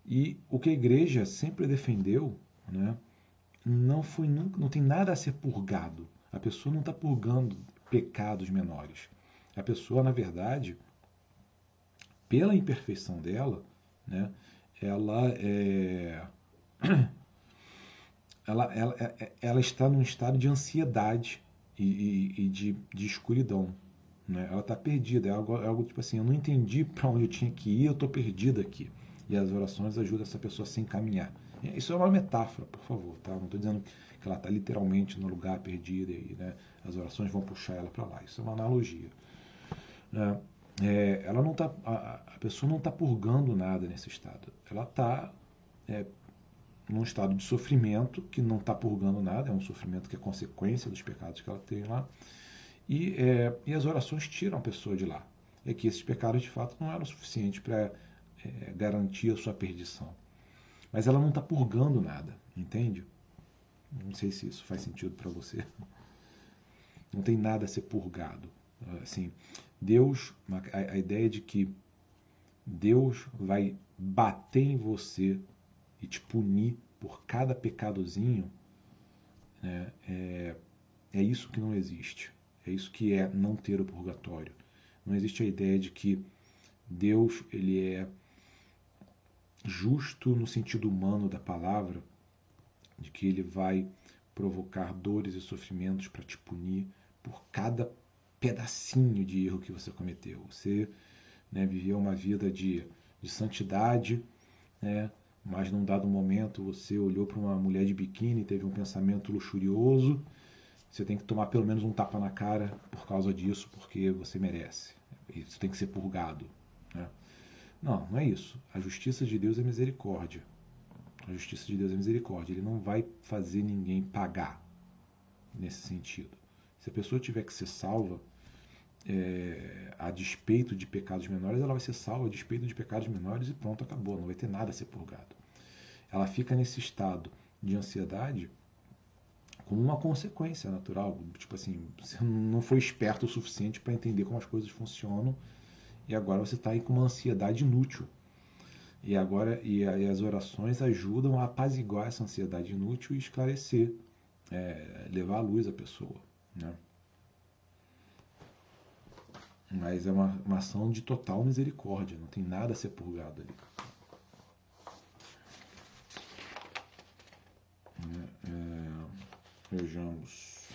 E o que a igreja sempre defendeu, né, não tem nada a ser purgado. A pessoa não está purgando pecados menores. A pessoa, na verdade, pela imperfeição dela, né, ela está num estado de ansiedade e de escuridão. Né? Ela está perdida, é algo tipo assim: eu não entendi para onde eu tinha que ir, eu estou perdida aqui. E as orações ajudam essa pessoa a se encaminhar. Isso é uma metáfora, por favor, tá? Não estou dizendo que ela está literalmente no lugar perdida e, né, as orações vão puxar ela para lá. Isso é uma analogia. Né? Ela não tá, a pessoa não está purgando nada nesse estado. Ela está num estado de sofrimento que não está purgando nada, é um sofrimento que é consequência dos pecados que ela tem lá. E as orações tiram a pessoa de lá. É que esses pecados de fato não eram suficientes para garantir a sua perdição. Mas ela não está purgando nada, entende? Não sei se isso faz sentido para você. Não tem nada a ser purgado. Assim, Deus, a ideia de que Deus vai bater em você e te punir por cada pecadozinho, né, é isso que não existe. É isso que é não ter o purgatório. Não existe a ideia de que Deus ele é justo no sentido humano da palavra, de que ele vai provocar dores e sofrimentos para te punir por cada pedacinho de erro que você cometeu. Você, né, viveu uma vida de santidade, né, mas num dado momento você olhou para uma mulher de biquíni e teve um pensamento luxurioso. Você tem que tomar pelo menos um tapa na cara por causa disso, porque você merece. Isso tem que ser purgado. Né? Não, não é isso. A justiça de Deus é misericórdia. A justiça de Deus é misericórdia. Ele não vai fazer ninguém pagar nesse sentido. Se a pessoa tiver que ser salva, a despeito de pecados menores, ela vai ser salva a despeito de pecados menores e pronto, acabou. Não vai ter nada a ser purgado. ela fica nesse estado de ansiedade como uma consequência natural. Tipo assim, você não foi esperto o suficiente para entender como as coisas funcionam e agora você está aí com uma ansiedade inútil. E agora as orações ajudam a apaziguar essa ansiedade inútil e esclarecer, levar à luz a pessoa, né? Mas é uma ação de total misericórdia, não tem nada a ser purgado ali. Vejamos.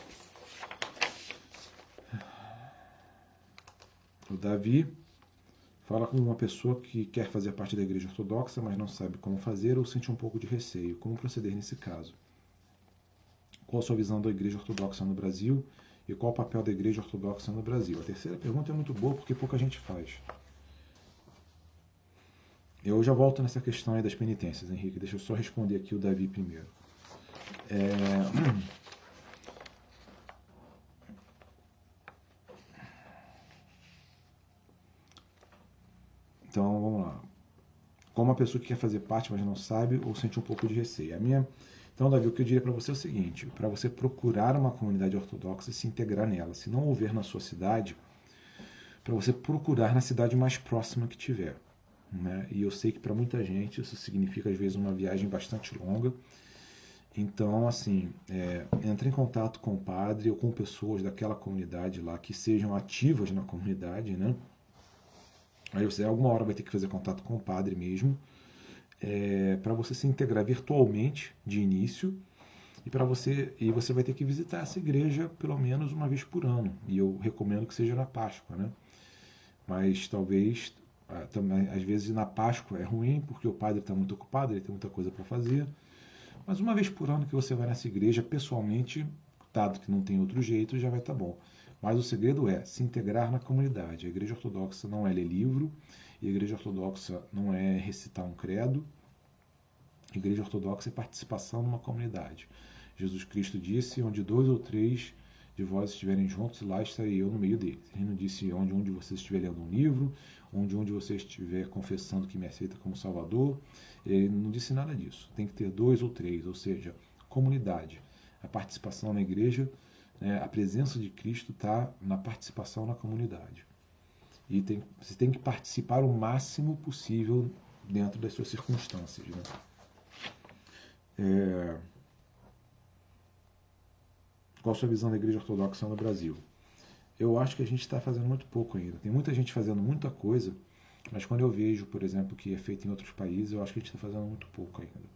O Davi fala com uma pessoa que quer fazer parte da igreja ortodoxa, mas não sabe como fazer ou sente um pouco de receio. Como proceder nesse caso? Qual a sua visão da igreja ortodoxa no Brasil e qual o papel da igreja ortodoxa no Brasil? A terceira pergunta é muito boa porque pouca gente faz. Eu já volto nessa questão aí das penitências, Henrique. Deixa eu só responder aqui o Davi primeiro. Então, vamos lá. Como uma pessoa que quer fazer parte, mas não sabe ou sente um pouco de receio. Então, Davi, o que eu diria para você é o seguinte: para você procurar uma comunidade ortodoxa e se integrar nela, se não houver na sua cidade, para você procurar na cidade mais próxima que tiver. Né? E eu sei que para muita gente isso significa, às vezes, uma viagem bastante longa. Então, assim, entre em contato com o padre ou com pessoas daquela comunidade lá que sejam ativas na comunidade, né? Aí você alguma hora vai ter que fazer contato com o padre mesmo, para você se integrar virtualmente de início e você vai ter que visitar essa igreja pelo menos uma vez por ano. E eu recomendo que seja na Páscoa, né? Mas talvez também, às vezes na Páscoa é ruim porque o padre está muito ocupado, ele tem muita coisa para fazer. Mas uma vez por ano que você vai nessa igreja pessoalmente, dado que não tem outro jeito, já vai estar bom. Mas o segredo é se integrar na comunidade. A igreja ortodoxa não é ler livro, e a igreja ortodoxa não é recitar um credo. A igreja ortodoxa é participação numa comunidade. Jesus Cristo disse: onde 2 ou 3 de vós estiverem juntos, lá estarei eu no meio deles. Ele não disse onde um de vocês estiver lendo um livro, onde um de vocês estiver confessando que me aceita como Salvador. Ele não disse nada disso. Tem que ter 2 ou 3, ou seja, comunidade. A participação na igreja, né, a presença de Cristo está na participação na comunidade. E você tem que participar o máximo possível dentro das suas circunstâncias. Né? Qual a sua visão da igreja ortodoxa no Brasil? Eu acho que a gente está fazendo muito pouco ainda. Tem muita gente fazendo muita coisa, mas quando eu vejo, por exemplo, que é feito em outros países, eu acho que a gente está fazendo muito pouco ainda.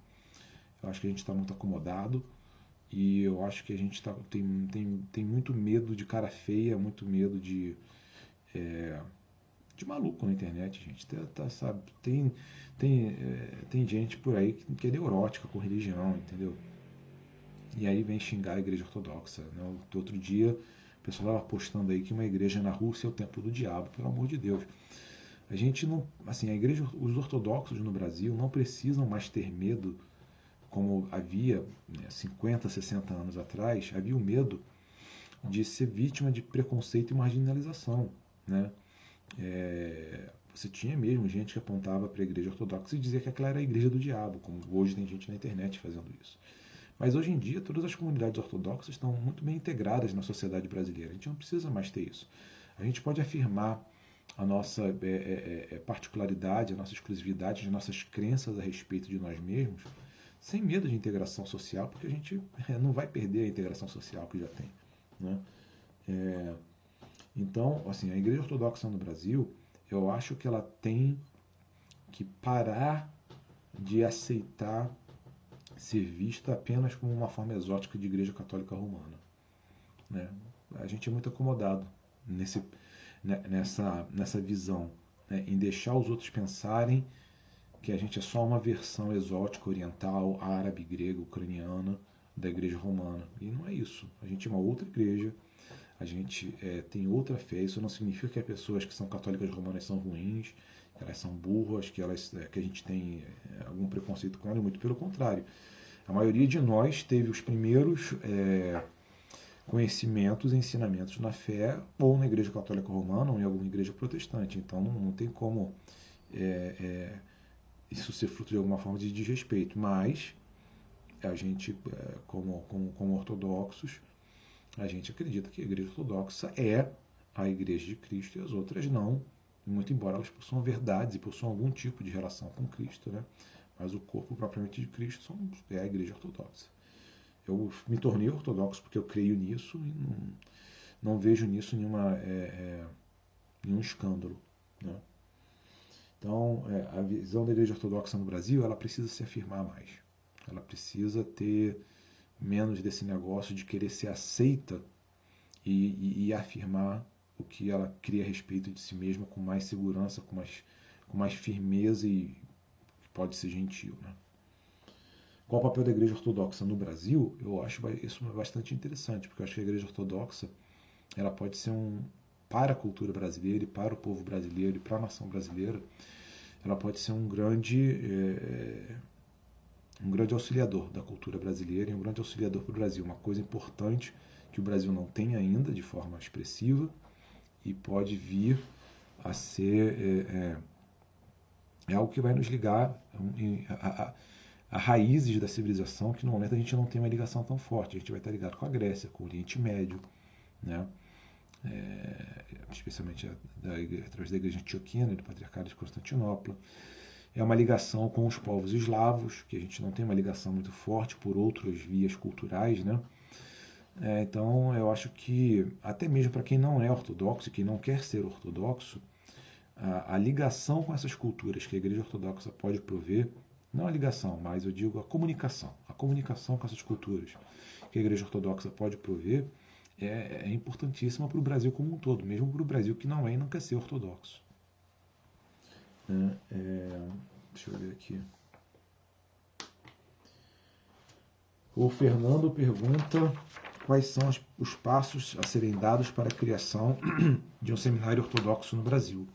Eu acho que a gente está muito acomodado e eu acho que a gente tem muito medo de cara feia, muito medo de maluco na internet, gente. Sabe, tem gente por aí que é neurótica com religião, entendeu? E aí vem xingar a igreja ortodoxa. Né? Outro dia, o pessoal estava postando aí que uma igreja na Rússia é o templo do diabo, pelo amor de Deus. A gente não, assim, a igreja, os ortodoxos no Brasil não precisam mais ter medo, como havia 50, 60 anos atrás, havia o medo de ser vítima de preconceito e marginalização, né? Você tinha mesmo gente que apontava para a igreja ortodoxa e dizia que aquela era a igreja do diabo, como hoje tem gente na internet fazendo isso. Mas hoje em dia, todas as comunidades ortodoxas estão muito bem integradas na sociedade brasileira. A gente não precisa mais ter isso. A gente pode afirmar a nossa particularidade, a nossa exclusividade, as nossas crenças a respeito de nós mesmos, sem medo de integração social, porque a gente não vai perder a integração social que já tem. Né? Então, assim, a igreja ortodoxa no Brasil, eu acho que ela tem que parar de aceitar ser vista apenas como uma forma exótica de igreja católica romana. Né? A gente é muito acomodado nessa visão, né? Em deixar os outros pensarem que a gente é só uma versão exótica, oriental, árabe, grega, ucraniana da igreja romana. E não é isso. A gente é uma outra igreja, a gente tem outra fé. Isso não significa que as pessoas que são católicas romanas são ruins, que elas são burras, que a gente tem algum preconceito com elas, muito pelo contrário. A maioria de nós teve os primeiros conhecimentos e ensinamentos na fé ou na igreja católica romana ou em alguma igreja protestante. Então não tem como isso ser fruto de alguma forma de desrespeito, mas a gente, como ortodoxos, a gente acredita que a Igreja Ortodoxa é a Igreja de Cristo e as outras não, muito embora elas possuam verdades e possuam algum tipo de relação com Cristo, né? Mas o corpo propriamente de Cristo é a Igreja Ortodoxa. Eu me tornei ortodoxo porque eu creio nisso e não vejo nisso nenhum escândalo, né? Então, a visão da Igreja Ortodoxa no Brasil, ela precisa se afirmar mais. Ela precisa ter menos desse negócio de querer ser aceita e afirmar o que ela cria a respeito de si mesma com mais segurança, com mais firmeza e pode ser gentil, né? Qual o papel da Igreja Ortodoxa no Brasil? Eu acho isso bastante interessante, porque eu acho que a Igreja Ortodoxa ela pode ser para a cultura brasileira e para o povo brasileiro e para a nação brasileira, ela pode ser um grande auxiliador da cultura brasileira e um grande auxiliador para o Brasil. Uma coisa importante que o Brasil não tem ainda de forma expressiva e pode vir a ser algo que vai nos ligar a raízes da civilização, que no momento a gente não tem uma ligação tão forte. A gente vai estar ligado com a Grécia, com o Oriente Médio, né? Especialmente através da Igreja Antioquina, do Patriarcado de Constantinopla. É uma ligação com os povos eslavos, que a gente não tem uma ligação muito forte por outras vias culturais, né? Então, eu acho que, até mesmo para quem não é ortodoxo e quem não quer ser ortodoxo, a ligação com essas culturas que a Igreja Ortodoxa pode prover, não a ligação, mas eu digo a comunicação com essas culturas que a Igreja Ortodoxa pode prover, é importantíssima para o Brasil como um todo, mesmo para o Brasil que não é e não quer ser ortodoxo. Deixa eu ver aqui. O Fernando pergunta quais são os passos a serem dados para a criação de um seminário ortodoxo no Brasil.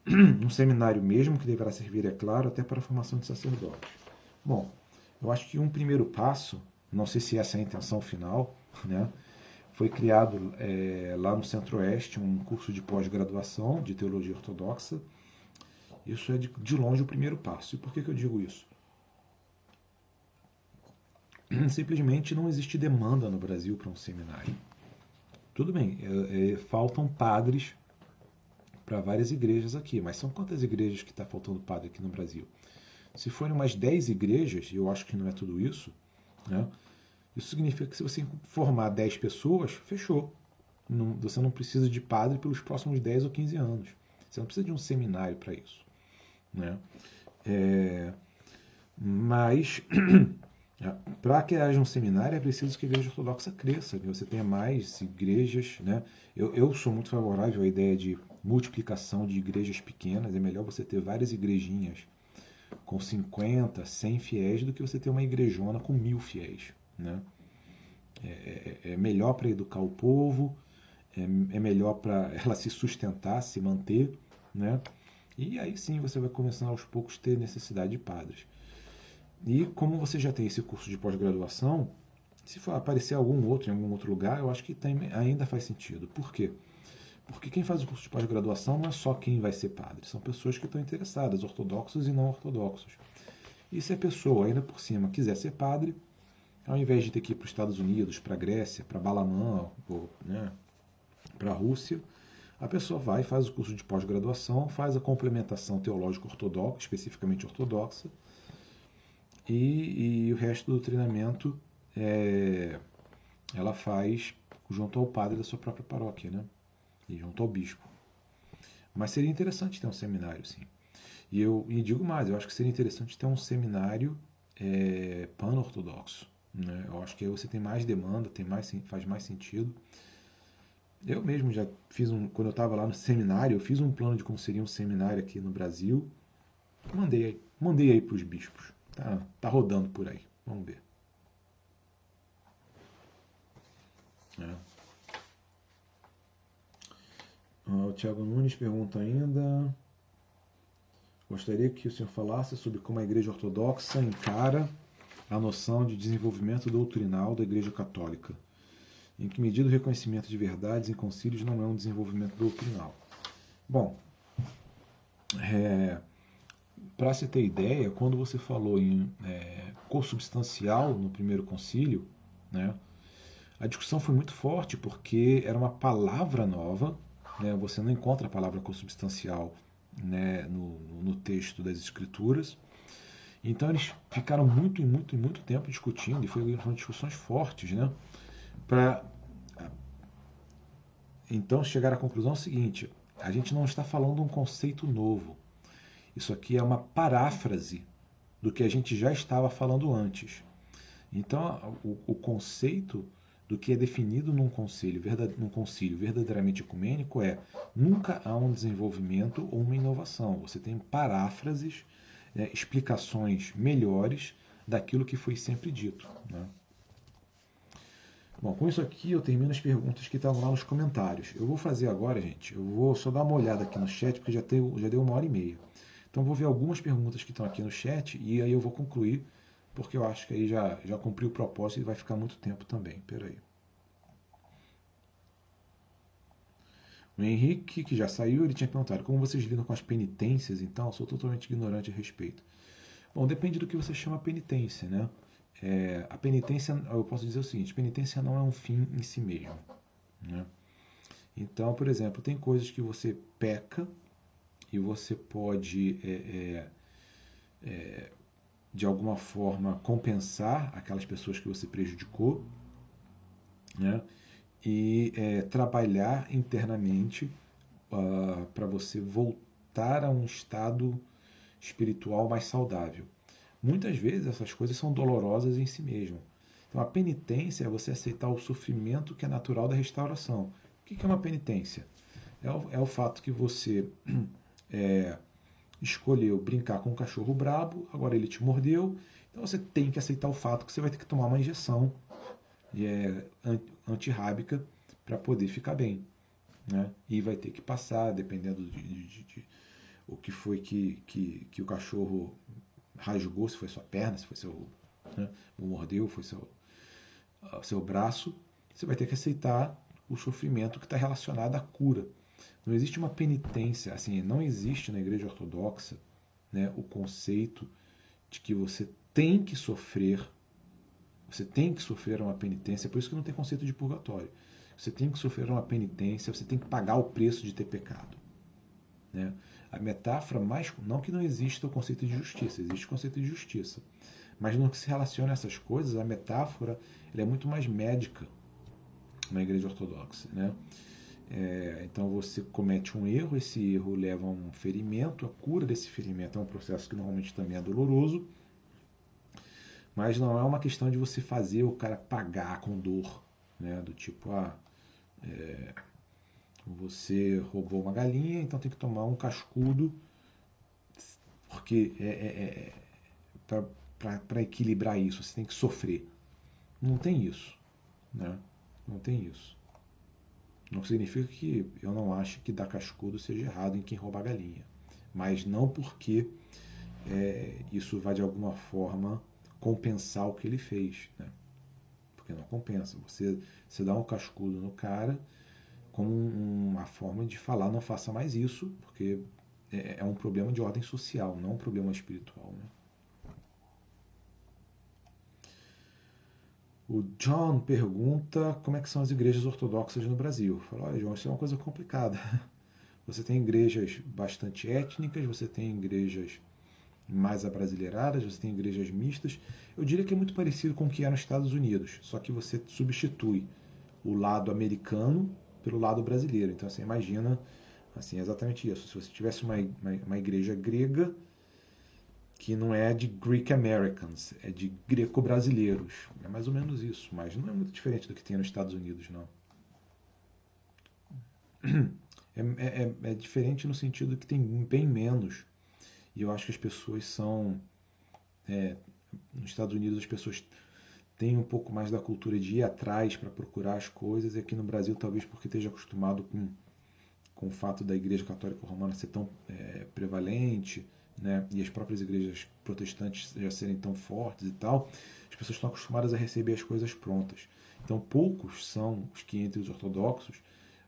Um seminário mesmo que deverá servir, é claro, até para a formação de sacerdotes. Bom, eu acho que um primeiro passo, não sei se essa é a intenção final, né? Foi criado lá no Centro-Oeste um curso de pós-graduação de teologia ortodoxa. Isso é de longe o primeiro passo. E por que eu digo isso? Simplesmente não existe demanda no Brasil para um seminário. Tudo bem, faltam padres para várias igrejas aqui, mas são quantas igrejas que está faltando padre aqui no Brasil? Se forem umas 10 igrejas, e eu acho que não é tudo isso, né? Isso significa que se você formar 10 pessoas, fechou. Você não precisa de padre pelos próximos 10 ou 15 anos. Você não precisa de um seminário para isso, né? Mas para que haja um seminário é preciso que a Igreja Ortodoxa cresça, que você tenha mais igrejas, né? Eu sou muito favorável à ideia de multiplicação de igrejas pequenas. É melhor você ter várias igrejinhas com 50, 100 fiéis do que você ter uma igrejona com 1000 fiéis, né? É melhor para educar o povo, é melhor para ela se sustentar, se manter, né? E aí sim você vai começando aos poucos a ter necessidade de padres. E como você já tem esse curso de pós-graduação, se for aparecer algum outro em algum outro lugar, eu acho que ainda faz sentido. Por quê? Porque quem faz o curso de pós-graduação não é só quem vai ser padre, são pessoas que estão interessadas, ortodoxos e não ortodoxos. E se a pessoa, ainda por cima, quiser ser padre, ao invés de ter que ir para os Estados Unidos, para a Grécia, para Balamã, ou, né, para a Rússia, a pessoa vai, faz o curso de pós-graduação, faz a complementação teológica ortodoxa, especificamente ortodoxa, e o resto do treinamento ela faz junto ao padre da sua própria paróquia, né? E junto ao bispo. Mas seria interessante ter um seminário, sim. E digo mais, eu acho que seria interessante ter um seminário pan-ortodoxo, né? Eu acho que aí você tem mais demanda, faz mais sentido. Eu mesmo já fiz quando eu estava lá no seminário, eu fiz um plano de como seria um seminário aqui no Brasil. Mandei aí para os bispos. Tá rodando por aí. Vamos ver. O Thiago Nunes pergunta ainda. Gostaria que o senhor falasse sobre como a Igreja Ortodoxa encara a noção de desenvolvimento doutrinal da Igreja Católica. Em que medida o reconhecimento de verdades em concílios não é um desenvolvimento doutrinal? Bom, para se ter ideia, quando você falou em consubstancial no primeiro concílio, né, a discussão foi muito forte porque era uma palavra nova, né, você não encontra a palavra consubstancial, né, no texto das escrituras. Então eles ficaram muito tempo discutindo, e foram discussões fortes, né, para então chegar à conclusão seguinte: a gente não está falando de um conceito novo. Isso aqui é uma paráfrase do que a gente já estava falando antes. Então, o conceito do que é definido num concílio verdadeiramente ecumênico é: nunca há um desenvolvimento ou uma inovação. Você tem paráfrases, explicações melhores daquilo que foi sempre dito, né? Bom, com isso aqui eu termino as perguntas que estavam lá nos comentários. Eu vou fazer agora, gente, eu vou só dar uma olhada aqui no chat, porque já deu 1h30. Então eu vou ver algumas perguntas que estão aqui no chat e aí eu vou concluir, porque eu acho que aí já cumpri o propósito e vai ficar muito tempo também. Peraí. O Henrique, que já saiu, ele tinha perguntado: como vocês lidam com as penitências? Então, eu sou totalmente ignorante a respeito. Bom, depende do que você chama penitência, né? A penitência, eu posso dizer o seguinte: penitência não é um fim em si mesmo, né? Então, por exemplo, tem coisas que você peca e você pode, de alguma forma, compensar aquelas pessoas que você prejudicou, né? E trabalhar internamente para você voltar a um estado espiritual mais saudável. Muitas vezes essas coisas são dolorosas em si mesmas. Então a penitência é você aceitar o sofrimento que é natural da restauração. O que é uma penitência? É o fato que você escolheu brincar com um cachorro brabo, agora ele te mordeu, então você tem que aceitar o fato que você vai ter que tomar uma injeção antirrábica para poder ficar bem, né? E vai ter que passar, dependendo de o que foi que o cachorro rasgou, se foi sua perna, se foi seu, né, o mordeu, foi seu braço, você vai ter que aceitar o sofrimento que está relacionado à cura. Não existe uma penitência, assim, não existe na Igreja Ortodoxa, né, o conceito de que você tem que sofrer uma penitência, por isso que não tem conceito de purgatório. Você tem que sofrer uma penitência, você tem que pagar o preço de ter pecado, né? A metáfora mais. Não que não exista o conceito de justiça, existe o conceito de justiça. Mas no que se relaciona a essas coisas, a metáfora é muito mais médica na Igreja Ortodoxa, né? Então você comete um erro, esse erro leva a um ferimento, a cura desse ferimento é um processo que normalmente também é doloroso, mas não é uma questão de você fazer o cara pagar com dor, né? Do tipo, você roubou uma galinha, então tem que tomar um cascudo, porque para equilibrar isso, você tem que sofrer. Não tem isso, né? Não tem isso. Não significa que eu não acho que dar cascudo seja errado em quem rouba a galinha, mas não porque isso vai de alguma forma compensar o que ele fez, né? Porque não compensa. Você dá um cascudo no cara como uma forma de falar: não faça mais isso, porque é um problema de ordem social, não um problema espiritual, né? O John pergunta como é que são as igrejas ortodoxas no Brasil. Fala: olha, João, isso é uma coisa complicada. Você tem igrejas bastante étnicas, você tem igrejas mais abrasileiradas, você tem igrejas mistas. Eu diria que é muito parecido com o que é nos Estados Unidos, só que você substitui o lado americano pelo lado brasileiro. Então, você imagina, assim, exatamente isso. Se você tivesse uma igreja grega, que não é de Greek Americans, é de greco-brasileiros. É mais ou menos isso, mas não é muito diferente do que tem nos Estados Unidos, não. É diferente no sentido que tem bem menos. E eu acho que as pessoas são. Nos Estados Unidos, as pessoas têm um pouco mais da cultura de ir atrás para procurar as coisas, e aqui no Brasil, talvez porque esteja acostumado com o fato da Igreja Católica Romana ser tão prevalente, né, e as próprias igrejas protestantes já serem tão fortes e tal, as pessoas estão acostumadas a receber as coisas prontas. Então, poucos são os que, entre os ortodoxos,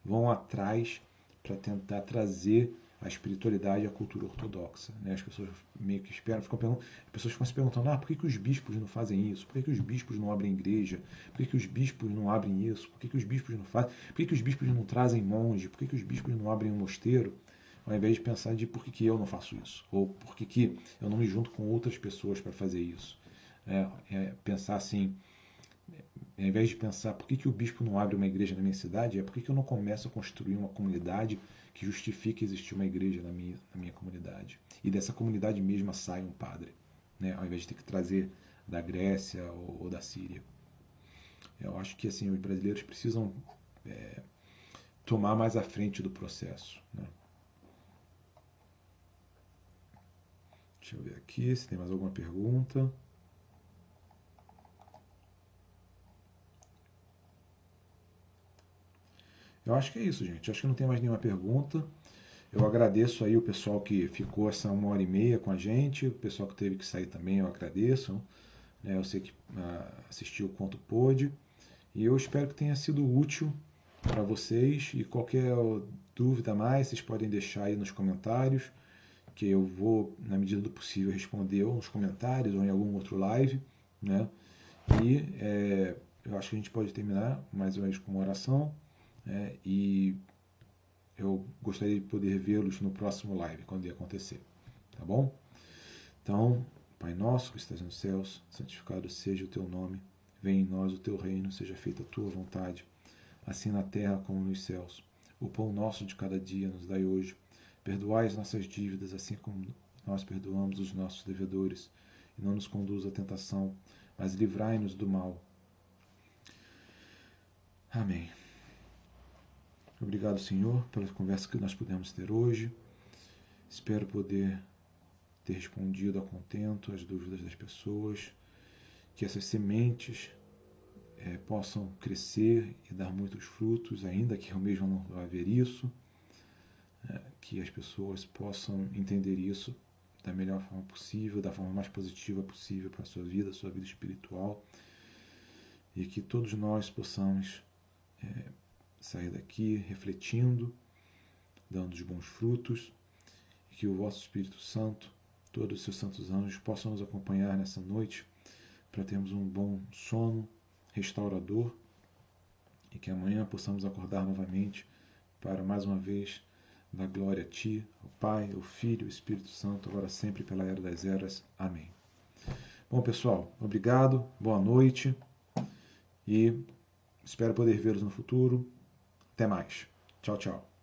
vão atrás para tentar trazer a espiritualidade e a cultura ortodoxa. Né? As pessoas meio que esperam, as pessoas ficam se perguntando, por que os bispos não fazem isso? Por que os bispos não abrem igreja? Por que os bispos não abrem isso? Por que os bispos não fazem? Por que os bispos não trazem monge? Por que os bispos não abrem um mosteiro? Ao invés de pensar de por que eu não faço isso? Ou por que eu não me junto com outras pessoas para fazer isso? Pensar assim, ao invés de pensar por que o bispo não abre uma igreja na minha cidade, por que eu não começo a construir uma comunidade que justifique existir uma igreja na minha comunidade. E dessa comunidade mesma sai um padre, né? Ao invés de ter que trazer da Grécia ou da Síria. Eu acho que assim, os brasileiros precisam tomar mais à frente do processo. Né? Deixa eu ver aqui se tem mais alguma pergunta. Eu acho que é isso, gente. Eu acho que não tem mais nenhuma pergunta. Eu agradeço aí o pessoal que ficou essa 1h30 com a gente, o pessoal que teve que sair também, eu agradeço. Né? Eu sei que assistiu o quanto pôde. E eu espero que tenha sido útil para vocês. E qualquer dúvida mais, vocês podem deixar aí nos comentários, que eu vou, na medida do possível, responder ou nos comentários ou em algum outro live. Né? E eu acho que a gente pode terminar mais ou menos com uma oração. E eu gostaria de poder vê-los no próximo live, quando ia acontecer. Tá bom? Então, Pai nosso que estás nos céus, santificado seja o teu nome. Venha em nós o teu reino, seja feita a tua vontade, assim na terra como nos céus. O pão nosso de cada dia nos dai hoje. Perdoai as nossas dívidas, assim como nós perdoamos os nossos devedores. E não nos conduza à tentação, mas livrai-nos do mal. Amém. Obrigado, Senhor, pela conversa que nós pudemos ter hoje. Espero poder ter respondido a contento as dúvidas das pessoas, que essas sementes possam crescer e dar muitos frutos, ainda que eu mesmo não vá ver isso, que as pessoas possam entender isso da melhor forma possível, da forma mais positiva possível para a sua vida espiritual, e que todos nós possamos sair daqui refletindo, dando os bons frutos, e que o vosso Espírito Santo, todos os seus santos anjos, possam nos acompanhar nessa noite para termos um bom sono restaurador e que amanhã possamos acordar novamente para mais uma vez dar glória a Ti, ao Pai, ao Filho e ao Espírito Santo, agora sempre pela era das eras. Amém. Bom, pessoal, obrigado, boa noite e espero poder vê-los no futuro. Até mais. Tchau, tchau.